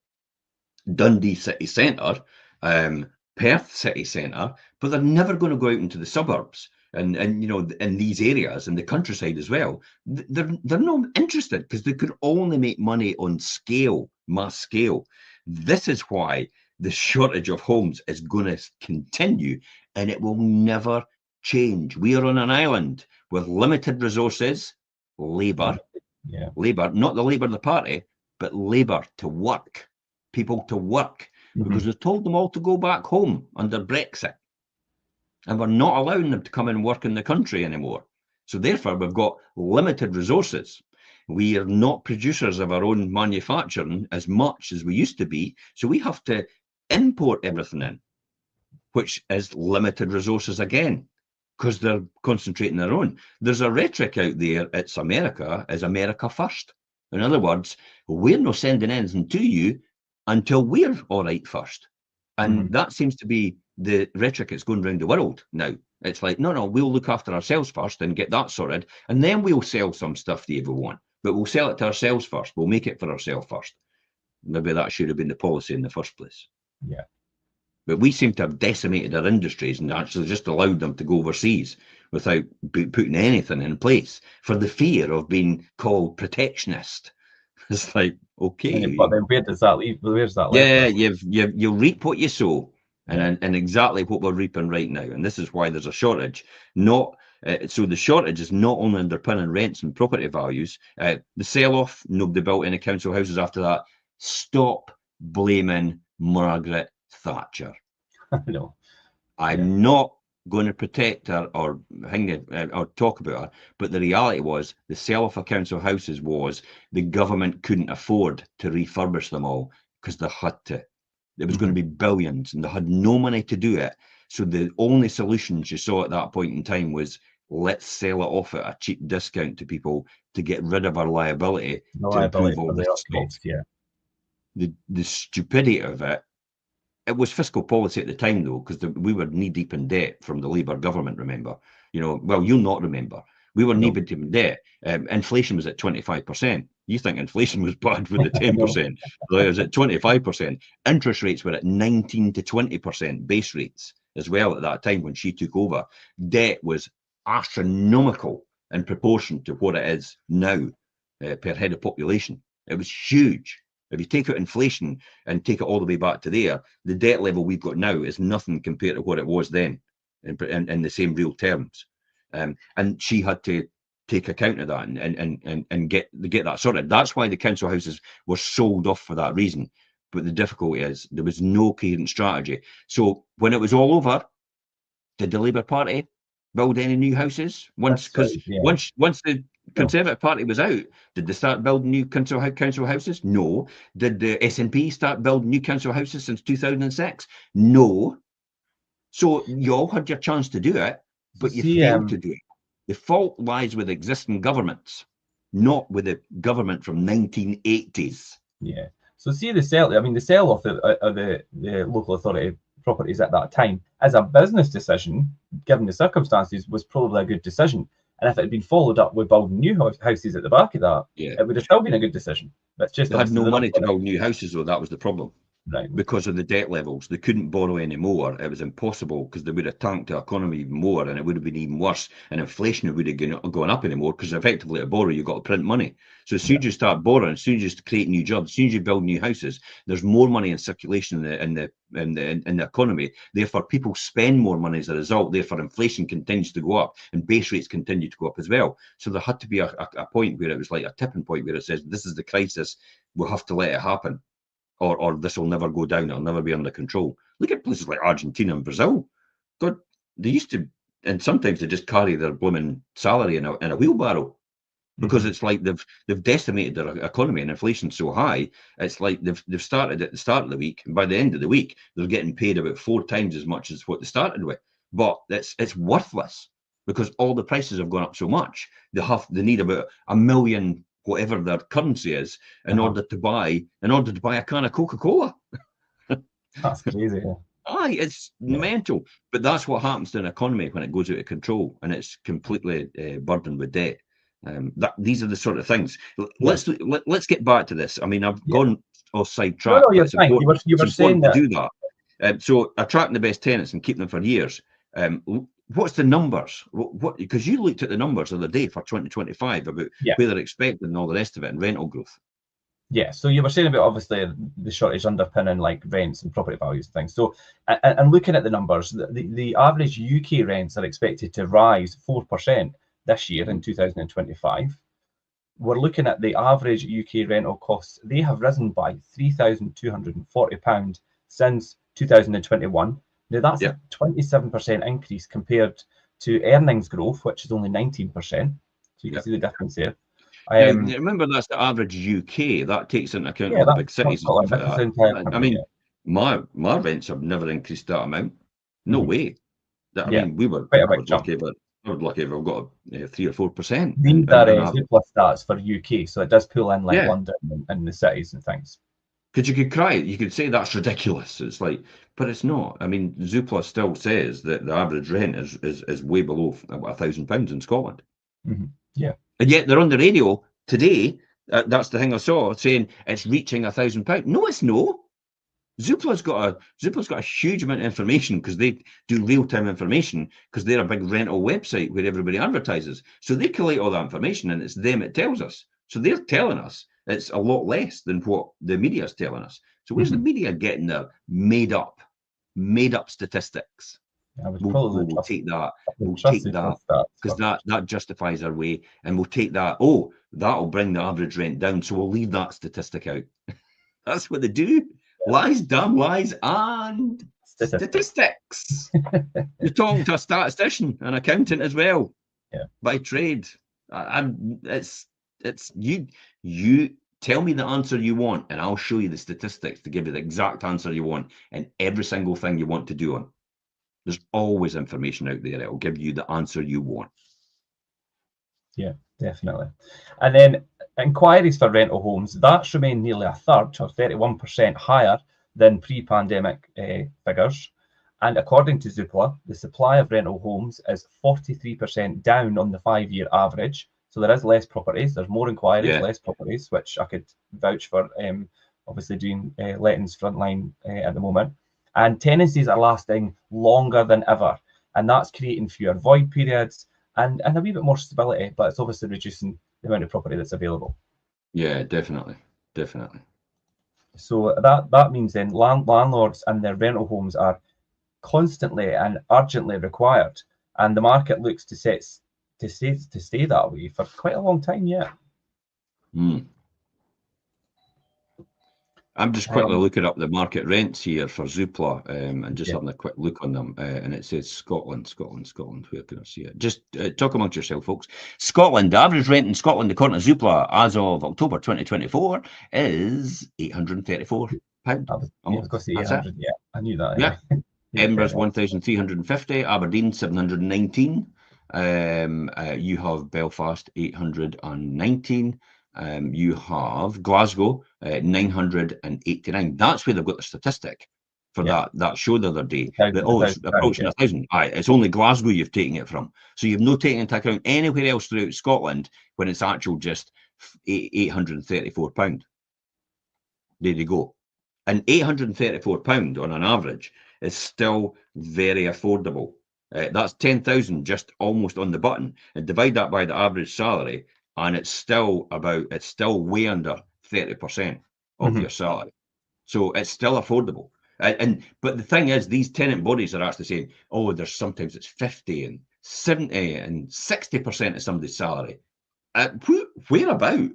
Dundee city centre, Perth city centre, but they're never going to go out into the suburbs and in these areas and the countryside as well. They're not interested because they could only make money on scale, mass scale. This is why the shortage of homes is going to continue, and it will never change. We are on an island with limited resources, labour. Yeah. Labour, not the Labour of the party, but labour to work, people to work, because we've told them all to go back home under Brexit. And we're not allowing them to come and work in the country anymore. So therefore, we've got limited resources. We are not producers of our own manufacturing as much as we used to be. So we have to import everything in, which is limited resources again, because they're concentrating their own. There's a rhetoric out there, it's America, is America first. In other words, we're not sending anything to you until we're all right first. And that seems to be the rhetoric that's going around the world now. It's like, no, we'll look after ourselves first and get that sorted, and then we'll sell some stuff to everyone. But we'll sell it to ourselves first. We'll make it for ourselves first. Maybe that should have been the policy in the first place. Yeah. But we seem to have decimated our industries and actually just allowed them to go overseas without putting anything in place for the fear of being called protectionist. It's like, okay. But then where does that leave? Where's that left? Yeah, you'll reap what you sow. And exactly what we're reaping right now. And this is why there's a shortage. So the shortage is not only underpinning rents and property values. The sell-off, nobody built any council houses after that. Stop blaming Margaret Thatcher. No. I'm not going to protect her or talk about her, but the reality was the sell-off of council houses was the government couldn't afford to refurbish them all because they had to. There was going to be billions and they had no money to do it. So the only solutions you saw at that point in time was, let's sell it off at a cheap discount to people to get rid of our liability to improve all this stuff. Yeah. The stupidity of it was fiscal policy at the time, though, because we were knee-deep in debt from the Labour government, remember? Well, you'll not remember. We were knee-deep in debt. Inflation was at 25%. You think inflation was bad with the 10%. It was at 25%. Interest rates were at 19 to 20% base rates as well at that time when she took over. Debt was astronomical in proportion to what it is now per head of population. It was huge. If you take out inflation and take it all the way back to there, the debt level we've got now is nothing compared to what it was then in the same real terms. And she had to take account of that and get that sorted. That's why the council houses were sold off for that reason. But the difficulty is there was no coherent strategy. So when it was all over, did the Labour Party build any new houses? Once the Conservative Party was out, did they start building new council houses? No. Did the SNP start building new council houses since 2006? No. So you all had your chance to do it, but you failed to do it. The fault lies with existing governments, not with the government from 1980s. Yeah. So see the sell-off of the local authority properties at that time as a business decision, given the circumstances, was probably a good decision. And if it had been followed up with building new houses at the back of that, it would have still been a good decision. That's just they had no money to build new houses, though. That was the problem. Right. Because of the debt levels, they couldn't borrow any more. It was impossible because they would have tanked the economy even more, and it would have been even worse. And inflation would have gone up anymore because effectively to borrow, you've got to print money. So as soon as you start borrowing, as soon as you create new jobs, as soon as you build new houses, there's more money in circulation in the economy. Therefore, people spend more money as a result. Therefore, inflation continues to go up, and base rates continue to go up as well. So there had to be a point where it was like a tipping point where it says, "This is the crisis. We'll have to let it happen." or this will never go down, it'll never be under control. Look at places like Argentina and Brazil. God, they used to, and sometimes they just carry their blooming salary in a wheelbarrow, because it's like they've decimated their economy, and inflation's so high. It's like they've started at the start of the week, and by the end of the week, they're getting paid about 4 times as much as what they started with. But it's worthless, because all the prices have gone up so much. They need about $1 million, whatever their currency is, in order to buy a can of Coca-Cola. That's crazy. Yeah. Aye, it's mental. But that's what happens to an economy when it goes out of control and it's completely burdened with debt. These are the sort of things. Let's get back to this. I mean, I've gone off sidetrack. No, you're fine. You were saying that. To do that. So attracting the best tenants and keep them for years. What's the numbers? What? Because you looked at the numbers the other day for 2025 about where they're expecting and all the rest of it, and rental growth. Yeah, so you were saying about obviously the shortage underpinning like rents and property values and things. So, and looking at the numbers, the average UK rents are expected to rise 4% this year in 2025. We're looking at the average UK rental costs. They have risen by £3,240 since 2021. Now that's a 27% increase compared to earnings growth, which is only 19%. So you can see the difference there. Remember, that's the average UK. That takes into account all the big cities and stuff like that. I mean, my rents have never increased that amount. No way. I mean, we were lucky, but I was lucky if I've got 3 or 4%. These are Zoopla stats for UK, so it does pull in like London and the cities and things. Because you could cry, you could say that's ridiculous. It's like, but it's not. I mean, Zoopla still says that the average rent is way below £1,000 in Scotland. Yeah. And yet they're on the radio today. That's the thing I saw, saying it's reaching £1,000. No, it's no. Zoopla's got a huge amount of information, because they do real-time information, because they're a big rental website where everybody advertises. So they collate all that information, and it's them it tells us. So they're telling us it's a lot less than what the media is telling us. So where's the media getting their made up statistics? We'll take that. We'll take that, because that justifies our way, and we'll take that. Oh, that'll bring the average rent down, so we'll leave that statistic out. That's what they do. Lies, damn lies, and statistics. You're talking to a statistician, an accountant as well, by trade. It's you tell me the answer you want, and I'll show you the statistics to give you the exact answer you want, and every single thing you want to do on. There's always information out there that will give you the answer you want. Yeah, definitely. And then inquiries for rental homes, that's remained nearly a third, or 31% higher than pre-pandemic figures. And according to Zoopla, the supply of rental homes is 43% down on the 5-year average. So there is less properties, there's more inquiries, less properties, which I could vouch for, obviously doing lettings frontline at the moment. And tenancies are lasting longer than ever. And that's creating fewer void periods and a wee bit more stability, but it's obviously reducing the amount of property that's available. Yeah, definitely. So that means then landlords and their rental homes are constantly and urgently required. And the market looks to stay that way for quite a long time yet. I'm just quickly looking up the market rents here for Zoopla, and just having a quick look on them. And it says Scotland. Where can I see it? Just talk amongst yourself, folks. Scotland, the average rent in Scotland, according to Zoopla, as of October 2024, is £834. I was going to say 800. Yeah, I knew that. Yeah. Edinburgh's 1,350. Aberdeen 719. You have Belfast 819. You have Glasgow 989. That's where they've got the statistic for that show the other day. It's approaching 1,000. It's only Glasgow you've taken it from. So you've not taken into account anywhere else throughout Scotland when it's actual just £834. There you go. And £834 on an average is still very affordable. That's 10,000 just almost on the button. And divide that by the average salary, and it's still way under 30% of your salary. So it's still affordable. But the thing is, these tenant bodies are actually saying, oh, there's sometimes it's 50 and 70 and 60% of somebody's salary. Where about?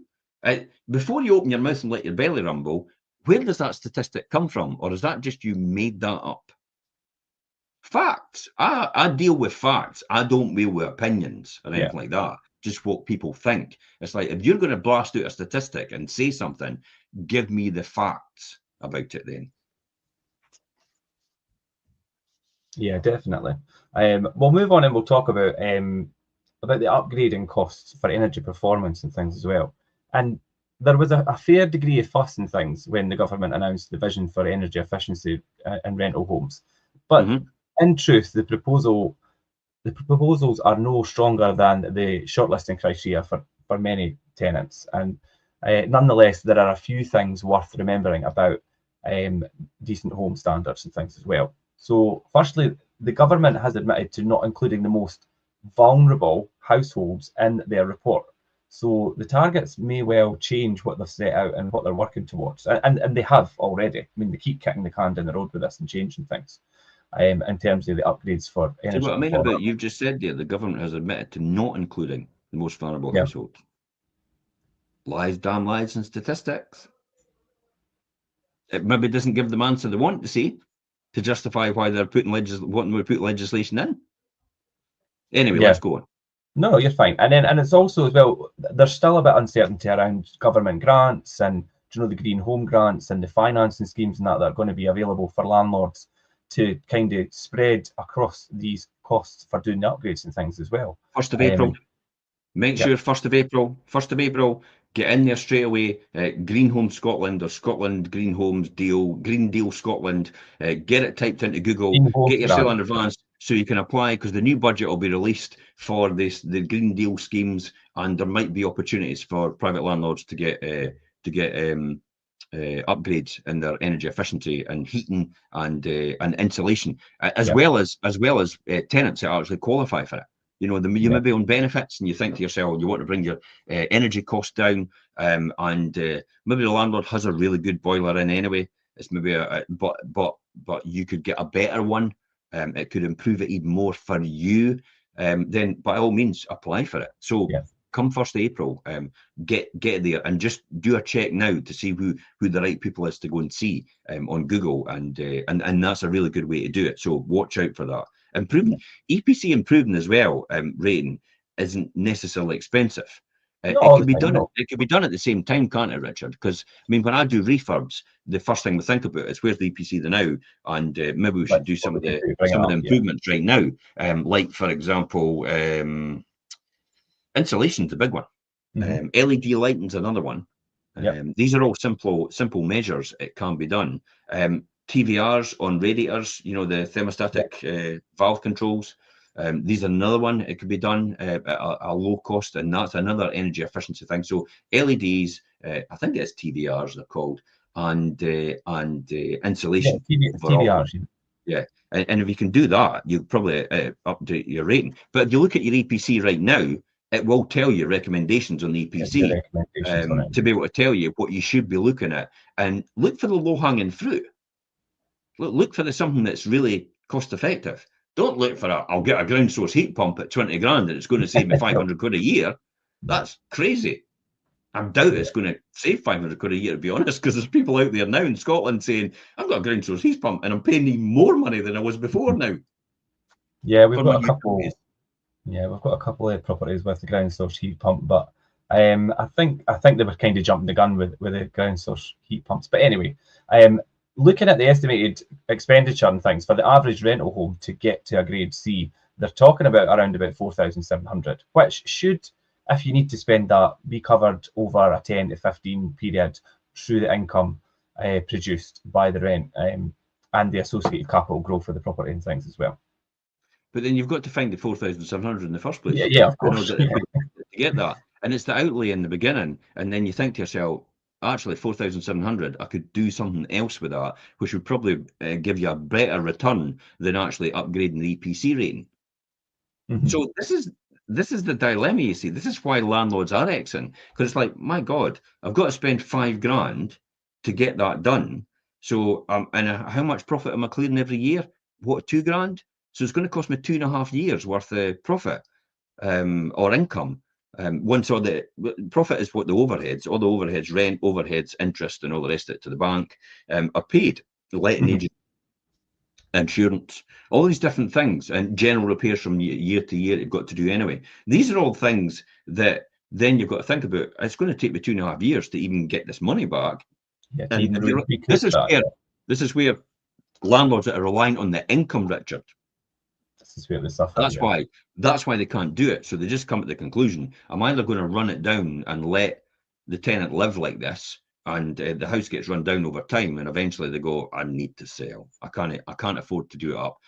Before you open your mouth and let your belly rumble, Where does that statistic come from? Or is that just you made that up? Facts. I deal with facts. I don't deal with opinions or anything like that. Just what people think. It's like, if you're going to blast out a statistic and say something, give me the facts about it then. Yeah, definitely. We'll move on and we'll talk about the upgrading costs for energy performance and things as well. And there was a fair degree of fuss and things when the government announced the vision for energy efficiency in rental homes. But in truth, the proposals are no stronger than the shortlisting criteria for many tenants. And nonetheless, there are a few things worth remembering about decent home standards and things as well. So firstly, the government has admitted to not including the most vulnerable households in their report. So the targets may well change what they've set out and what they're working towards. And they have already. I mean, they keep kicking the can down the road with this and changing things in terms of the upgrades for energy. See what I mean about you've just said there, the government has admitted to not including the most vulnerable households. Lies, damn lies, and statistics. It maybe doesn't give them answer they want to see to justify why they're putting wanting to put legislation in. Anyway, let's go on. No, you're fine. And it's also as well, there's still a bit of uncertainty around government grants and the green home grants and the financing schemes and that are going to be available for landlords to kind of spread across these costs for doing the upgrades and things as well. 1st of April. Make sure 1st of April, get in there straight away. Green Home Scotland or Scotland Green Homes Deal, Green Deal Scotland. Get it typed into Google. Get yourself in advance so you can apply, because the new budget will be released for the Green Deal schemes, and there might be opportunities for private landlords to get upgrades in their energy efficiency and heating and insulation, as well as tenants that actually qualify for it. You may be on benefits and you think to yourself, you want to bring your energy costs down, and maybe the landlord has a really good boiler in anyway. It's maybe but you could get a better one. It could improve it even more for you. Then by all means apply for it. So come 1st of April, get there and just do a check now to see who the right people is to go and see on Google, and that's a really good way to do it. So watch out for that. Improving EPC improving as well, rating isn't necessarily expensive. It can be done. It can be done at the same time, can't it, Richard? Because I mean, when I do refurbs, the first thing we think about is where's the EPC now, and maybe we should do some of the improvements right now. Like for example, insulation's a big one. LED lighting's another one. These are all simple measures. It can be done. TVRs on radiators, the thermostatic valve controls. These are another one. It could be done at a low cost, and that's another energy efficiency thing. So LEDs, I think it's TVRs they're called, and insulation. TVRs. Yeah, and if you can do that, you probably update your rating. But if you look at your EPC right now, it will tell you recommendations on the EPC to be able to tell you what you should be looking at, and look for the low-hanging fruit. Look for something that's really cost effective. Don't look for I'll get a ground source heat pump at 20 grand and it's going to save me 500 quid a year. That's crazy. I doubt it's going to save 500 quid a year, to be honest, because there's people out there now in Scotland saying, I've got a ground source heat pump and I'm paying even more money than I was before now. Yeah, we've got a couple. Yeah, we've got a couple of properties with the ground source heat pump, but I think they were kind of jumping the gun with the ground source heat pumps. But anyway, looking at the estimated expenditure and things for the average rental home to get to a grade C, they're talking about around 4,700, which should, if you need to spend that, be covered over a 10 to 15 period through the income produced by the rent and the associated capital growth for the property and things as well. But then you've got to find the 4,700 in the first place. Yeah, of course. To get that. And it's the outlay in the beginning. And then you think to yourself, actually 4,700, I could do something else with that, which would probably give you a better return than actually upgrading the EPC rating. So this is the dilemma, you see. This is why landlords are Xing, because it's like, my God, I've got to spend 5 grand to get that done. So and how much profit am I clearing every year? What, 2 grand? So it's going to cost me 2.5 years worth of profit or income once all the profit is what the overheads, rent, overheads, interest, and all the rest of it to the bank are paid. The letting agent, insurance, all these different things, and general repairs from year to year you've got to do anyway. These are all things that then you've got to think about. It's going to take me 2.5 years to even get this money back. Yeah, And this is where landlords that are reliant on the income, Richard. This is where they suffer. That's why they can't do it. So they just come to the conclusion: I'm either going to run it down and let the tenant live like this, and the house gets run down over time, and eventually they go, I need to sell. I can't afford to do it up.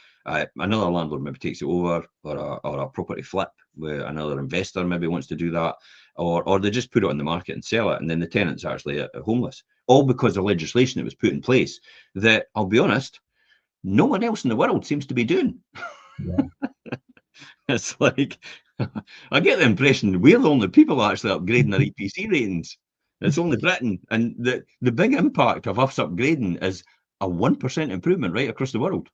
Another landlord maybe takes it over, or a property flip where another investor maybe wants to do that, or they just put it on the market and sell it, and then the tenant's actually homeless. All because of legislation that was put in place that, I'll be honest, no one else in the world seems to be doing. Yeah. It's like, I get the impression we're the only people actually upgrading our EPC ratings. It's only Britain, and the big impact of us upgrading is a 1% improvement right across the world.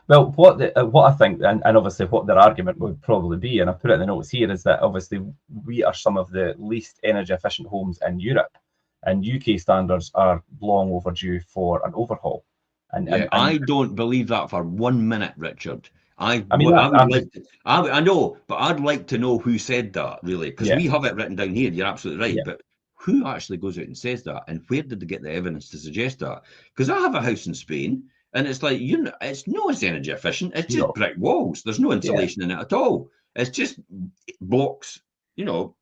Well, what I think, and obviously what their argument would probably be, and I put it in the notes here, is that obviously we are some of the least energy efficient homes in Europe, and UK standards are long overdue for an overhaul. And I don't believe that for 1 minute, Richard. I know, but I'd like to know who said that, really, because we have it written down here. You're absolutely right, but who actually goes out and says that, and where did they get the evidence to suggest that? Because I have a house in Spain, and it's like, it's not as energy efficient. It's just brick walls. There's no insulation in it at all. It's just blocks,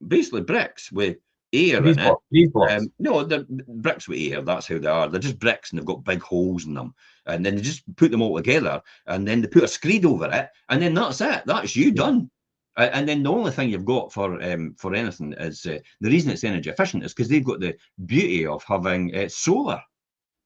basically bricks with air in it. These blocks. No, they're bricks with air. That's how they are. They're just bricks, and they've got big holes in them. And then they just put them all together, and then they put a screed over it, and then that's it. That's you done. And then the only thing you've got for anything is the reason it's energy efficient is because they've got the beauty of having solar,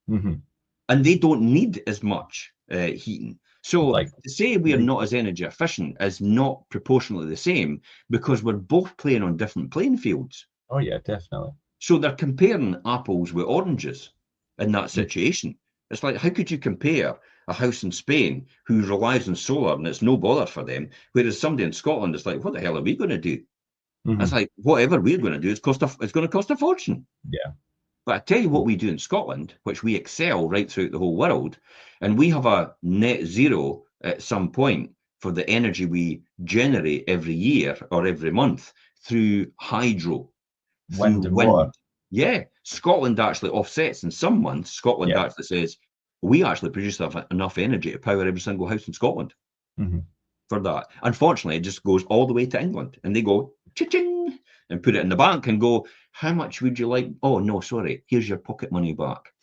and they don't need as much heating. So to say we're not as energy efficient is not proportionally the same, because we're both playing on different playing fields. Oh yeah, definitely. So they're comparing apples with oranges in that situation. It's like, how could you compare a house in Spain who relies on solar and it's no bother for them, whereas somebody in Scotland is like, what the hell are we going to do? It's like, whatever we're going to do, it's going to cost a fortune. Yeah. But I tell you what we do in Scotland, which we excel right throughout the whole world, and we have a net zero at some point for the energy we generate every year or every month through hydro. Wind and water. Yeah, Scotland actually offsets in some months. Scotland actually says, we actually produce enough energy to power every single house in Scotland for that. Unfortunately, it just goes all the way to England, and they go cha-ching and put it in the bank and go, how much would you like? Oh, no, sorry, here's your pocket money back.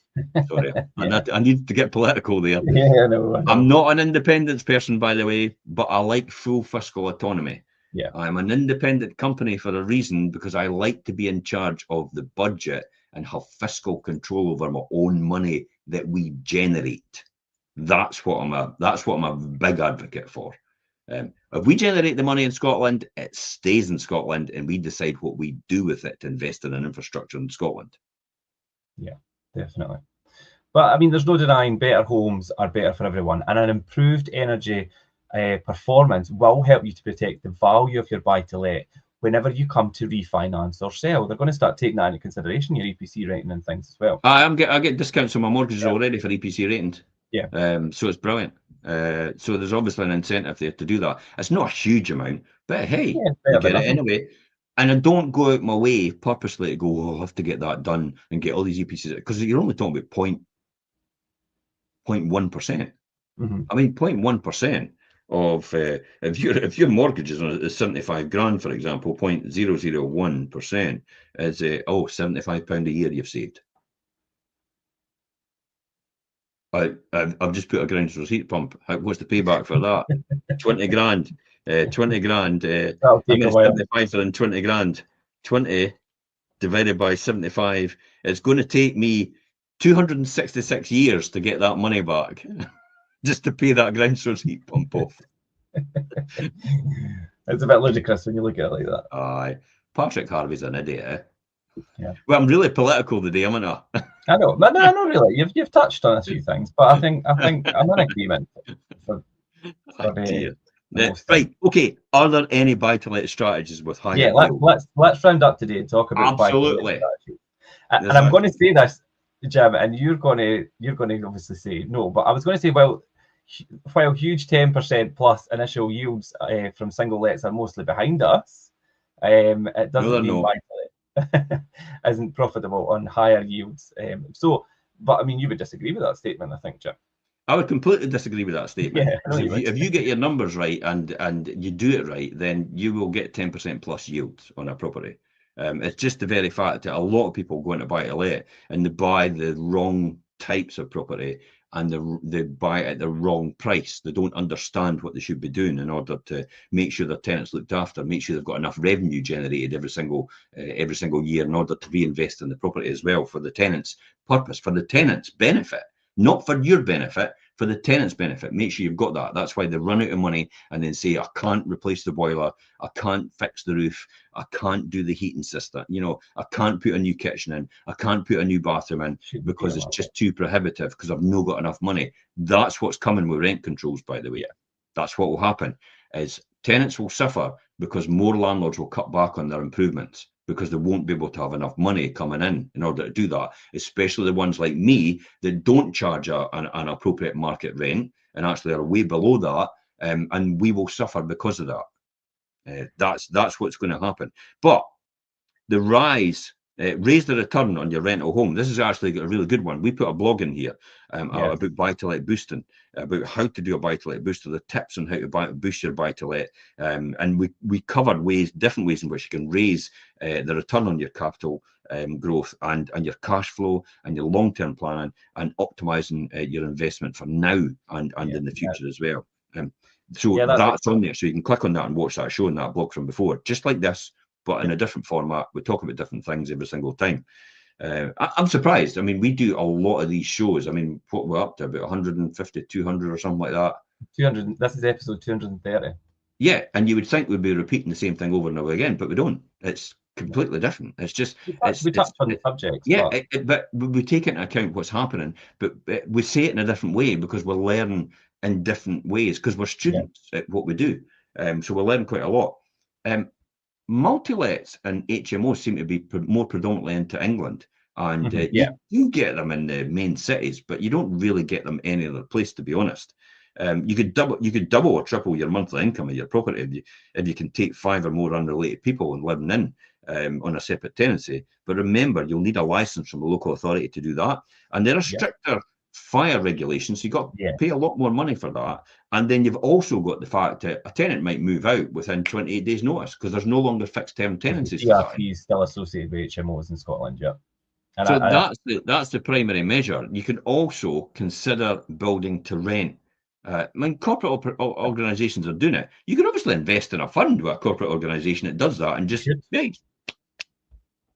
Sorry, I need to get political there. Yeah, no, I'm not an independence person, by the way, but I like full fiscal autonomy. Yeah, I'm an independent company for a reason, because I like to be in charge of the budget and have fiscal control over my own money that we generate. That's what I'm a big advocate for. If we generate the money in Scotland, it stays in Scotland, and we decide what we do with it to invest in an infrastructure in Scotland. Yeah, definitely. But I mean, there's no denying better homes are better for everyone, and an improved energy performance will help you to protect the value of your buy-to-let whenever you come to refinance or sell. They're going to start taking that into consideration, your EPC rating and things as well. I get discounts on my mortgages already for EPC ratings. Yeah. So it's brilliant. So there's obviously an incentive there to do that. It's not a huge amount, but hey, you get it anyway. And I don't go out my way purposely to go, oh, I'll have to get that done and get all these EPCs, because you're only talking about 0.1%. I mean, 0.1% of if your mortgage is 75 grand, for example, 0.001% is £75 a year you've saved. I've just put a grounds receipt pump. What's the payback for that? 20 grand. 20 grand. That'll take a while. 75 and 20 grand. 20 divided by 75. It's going to take me 266 years to get that money back. Just to pay that ground source heat pump off. It's a bit ludicrous when you look at it like that. Aye, Patrick Harvey's an idiot. Eh? Yeah. Well, I'm really political today, am I not? I know, no, not really. You've touched on a few things, but I think I'm in agreement. Right. Okay. Are there any buy-to-let strategies with higher Yeah, yield? let's round up today and talk about Absolutely. buy-to-let strategies. And I'm going to say this, Jim, and you're going to obviously say no, but I was going to say, well, while huge 10% plus initial yields from single lets are mostly behind us, it doesn't mean buy-to-let isn't profitable on higher yields. But I mean, you would disagree with that statement, I think, Jim. I would completely disagree with that statement. Yeah, I know you would. If you get your numbers right and you do it right, then you will get 10% plus yields on a property. It's just the very fact that a lot of people go into buy-to-let and they buy the wrong types of property and they buy at the wrong price. They don't understand what they should be doing in order to make sure their tenants looked after, make sure they've got enough revenue generated every single year in order to reinvest in the property as well for the tenants' purpose, for the tenants' benefit. Not for your benefit, for the tenant's benefit. Make sure you've got that. That's why they run out of money and then say, I can't replace the boiler, I can't fix the roof, I can't do the heating system, I can't put a new kitchen in, I can't put a new bathroom in because it's just too prohibitive because I've not got enough money. That's what's coming with rent controls, by the way. That's what will happen, is tenants will suffer because more landlords will cut back on their improvements, because they won't be able to have enough money coming in order to do that, especially the ones like me that don't charge an appropriate market rent and actually are way below that, and we will suffer because of that. That's what's going to happen. But the raise the return on your rental home. This is actually a really good one. We put a blog in here about buy-to-let boosting, about how to do a buy-to-let booster, the tips on how to boost your buy-to-let, and we covered different ways in which you can raise the return on your capital growth and your cash flow and your long-term planning and optimizing your investment for now and in the future as well. So that's on there. So you can click on that and watch that show and that blog from before, just like this, but in a different format. We talk about different things every single time. I'm surprised. I mean, we do a lot of these shows. I mean, what we're up to, about 150, 200 or something like that. 200. This is episode 230. Yeah, and you would think we'd be repeating the same thing over and over again, but we don't. It's completely different. It's just we touch on the subjects. Yeah, but we take into account what's happening, but we say it in a different way because we're learning in different ways because we're students at what we do. So we're learning quite a lot. Multi-lets and HMOs seem to be more predominantly into England, and you get them in the main cities, but you don't really get them any other place, to be honest. You could double or triple your monthly income of your property if you can take 5 or more unrelated people and living in on a separate tenancy. But remember, you'll need a license from a local authority to do that, and there are stricter fire regulations. So you've got to pay a lot more money for that. And then you've also got the fact that a tenant might move out within 28 days notice because there's no longer fixed term tenancies. DRP is still associated with HMOs in Scotland, And so that's the primary measure. You can also consider building to rent. I mean, corporate organisations are doing it. You can obviously invest in a fund with a corporate organisation that does that, and just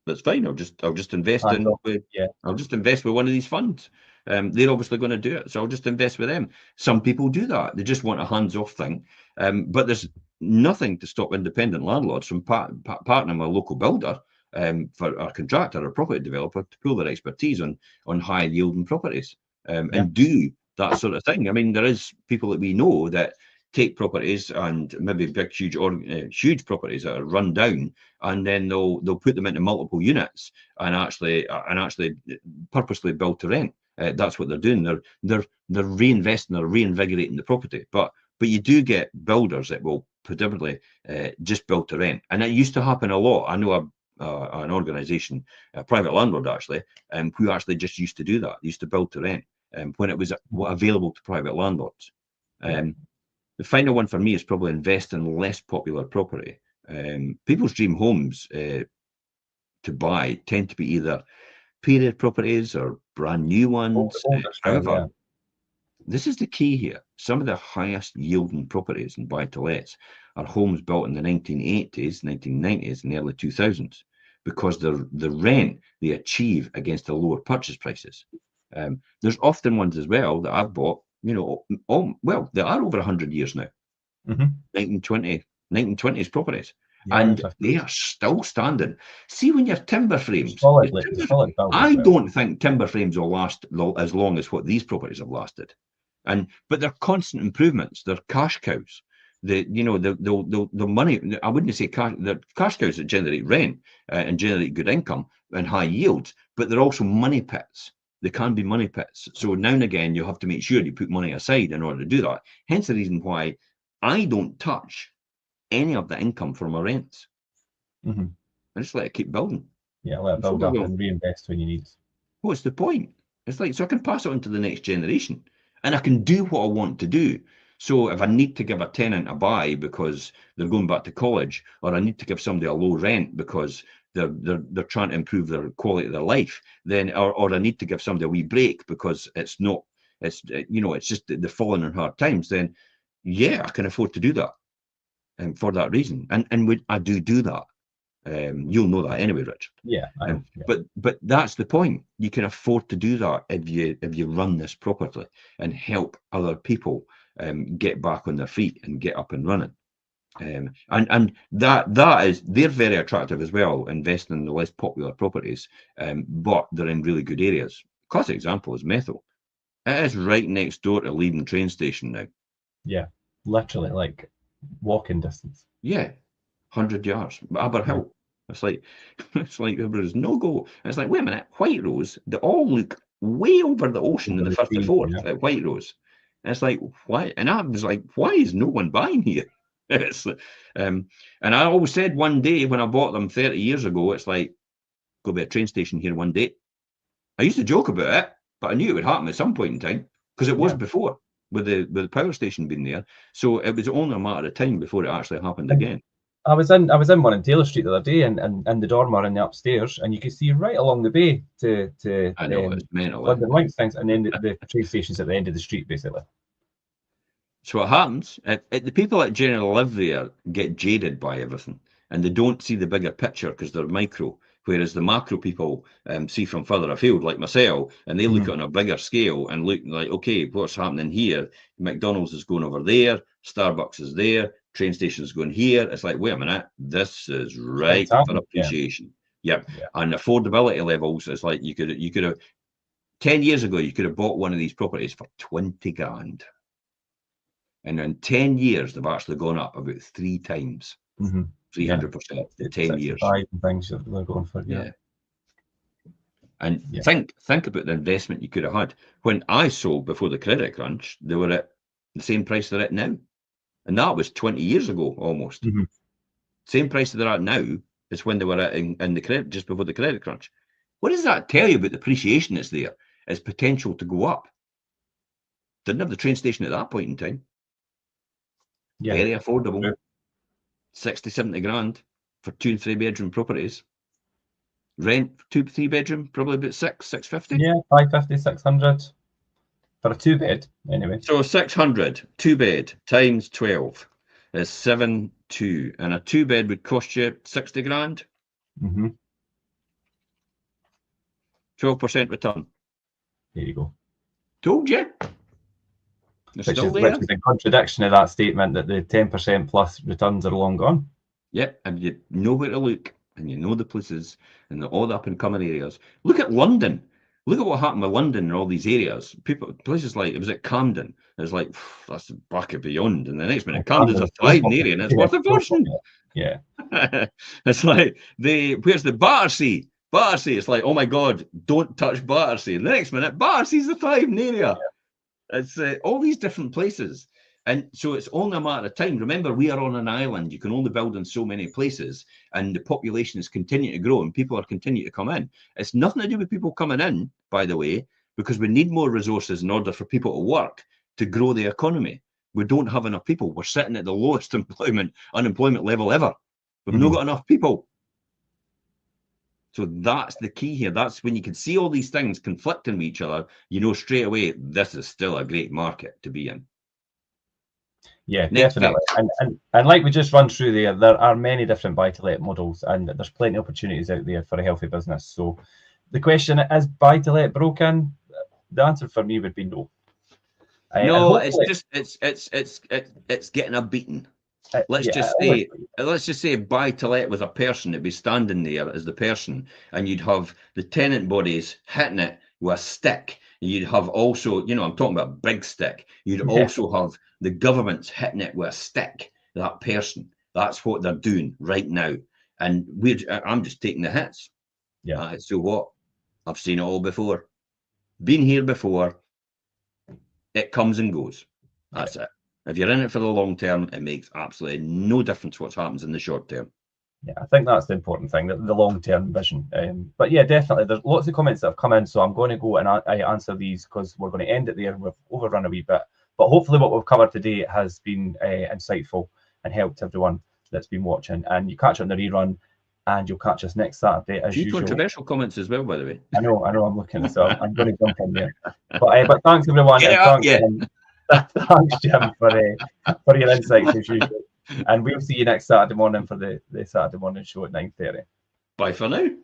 that's fine. I'll just invest I'll just invest with one of these funds. They're obviously going to do it, so I'll just invest with them. Some people do that. They just want a hands-off thing. But there's nothing to stop independent landlords from partnering with a local builder for our contractor or property developer to pool their expertise on high-yielding properties and do that sort of thing. I mean, there is people that we know that take properties and maybe big, huge properties that are run down, and then they'll put them into multiple units and actually purposely build to rent. That's what they're doing. They're reinvesting, they're reinvigorating the property. But you do get builders that will predominantly just build to rent, and it used to happen a lot. I know an organisation, a private landlord actually, who actually just used to do that. They used to build to rent when it was available to private landlords. The final one for me is probably invest in less popular property. People's dream homes to buy tend to be either period properties or brand new ones. However, this is the key here. Some of the highest yielding properties in buy-to-lets are homes built in the 1980s, 1990s, and the early 2000s, because the rent they achieve against the lower purchase prices. There's often ones as well that I've bought, they are over 100 years now. 1920s properties. And they are still standing. See, when you're timber frames, I don't think timber frames will last as long as what these properties have lasted. But they're constant improvements. They're cash cows. the money. I wouldn't say the cash cows that generate rent and generate good income and high yields, but they're also money pits. They can be money pits. So now and again, you have to make sure you put money aside in order to do that. Hence the reason why I don't touch any of the income from my rents. Mm-hmm. I just let it keep building. Yeah, let it build up and reinvest when you need. What's the point? It's like, so I can pass it on to the next generation, and I can do what I want to do. So if I need to give a tenant a buy because they're going back to college, or I need to give somebody a low rent because they're trying to improve their quality of their life, then or I need to give somebody a wee break because it's just they're falling in hard times, then yeah, I can afford to do that. And for that reason, and I do that. You'll know that anyway, Richard. Yeah, yeah. But that's the point. You can afford to do that if you run this properly and help other people get back on their feet and get up and running. And that is, they're very attractive as well, investing in the less popular properties, but they're in really good areas. Classic example is Methil. It is right next door to Leiden train station now. Yeah, literally like walking distance. Yeah, 100 yards. Aberhill. Yeah. It's like there's no go. And it's like, wait a minute, White Rose, they all look way over the ocean in the 54th at White Rose. And it's like, why? And I was like, why is no one buying here? It's and I always said one day when I bought them 30 years ago, it's like, go be a train station here one day. I used to joke about it, but I knew it would happen at some point in time because it was before with the power station being there. So it was only a matter of time before it actually happened again. I was in one in Taylor Street the other day, and the dormer in the upstairs, and you could see right along the bay to I know, it's mental, London Links things, and then the train station's at the end of the street, basically. So what happens? The people that generally live there get jaded by everything, and they don't see the bigger picture because they're micro. Whereas the macro people see from further afield, like myself, and they look on a bigger scale and look like, okay, what's happening here? McDonald's is going over there, Starbucks is there, train station's going here. It's like, wait a minute, this is right for appreciation. Yeah. And affordability levels, it's like you could have 10 years ago, you could have bought one of these properties for 20 grand. And in 10 years, they've actually gone up about 3 times. 300% in 10 years. Things that they're going for, And think about the investment you could have had. When I sold before the credit crunch, they were at the same price they're at now. And that was 20 years ago almost. Same price they're at now is when they were at in the credit, just before the credit crunch. What does that tell you about the appreciation that's there? It's potential to go up. Didn't have the train station at that point in time. Very affordable. 60, 70 grand for 2 and 3 bedroom properties. Rent 2, 3 bedroom, probably about 650. Yeah, 550, 600 for a 2-bed anyway. So 600, 2-bed times 12 is 7.2, and a 2-bed would cost you 60 grand. 12% return. There you go. Told you. Which is in contradiction of that statement that the 10% plus returns are long gone. Yep, and you know where to look, and you know the places, and all the up-and-coming areas. Look at London. Look at what happened with London and all these areas. Places like, it was at Camden. It's like, that's back and beyond. And the next minute, Camden's a thriving area, and it's worth a fortune. Yeah. It's like, where's the Battersea? Battersea, it's like, oh my God, don't touch Battersea. And the next minute, Battersea's a thriving area. It's all these different places. And so it's only a matter of time. Remember, we are on an island. You can only build in so many places, and the population is continuing to grow, and people are continuing to come in. It's nothing to do with people coming in, by the way, because we need more resources in order for people to work to grow the economy. We don't have enough people. We're sitting at the lowest unemployment level ever. We've not got enough people. So that's the key here. That's when you can see all these things conflicting with each other, you know straight away this is still a great market to be in. Yeah, definitely. And like we just run through there are many different buy-to-let models, and there's plenty of opportunities out there for a healthy business. So the question is, buy-to-let broken? The answer for me would be no. No, it's just it's getting a beating. Let's just say buy-to-let with a person to be standing there as the person, and you'd have the tenant bodies hitting it with a stick. You'd have also, I'm talking about a big stick. You'd also have the government's hitting it with a stick, that person. That's what they're doing right now. And I'm just taking the hits. Yeah. So what? I've seen it all before. Been here before. It comes and goes. That's it. If you're in it for the long term, it makes absolutely no difference what happens in the short term. Yeah, I think that's the important thing, the long-term vision. But yeah, definitely, there's lots of comments that have come in, so I'm going to go and I answer these because we're going to end it there. We've overrun a wee bit, but hopefully what we've covered today has been insightful and helped everyone that's been watching. And you catch up on the rerun, and you'll catch us next Saturday as usual. Controversial comments as well, by the way. I know, I'm looking, so I'm going to jump in there. But thanks everyone. Thanks, Jim, for your insights as usual. And we'll see you next Saturday morning for the Saturday morning show at 9:30. Bye for now.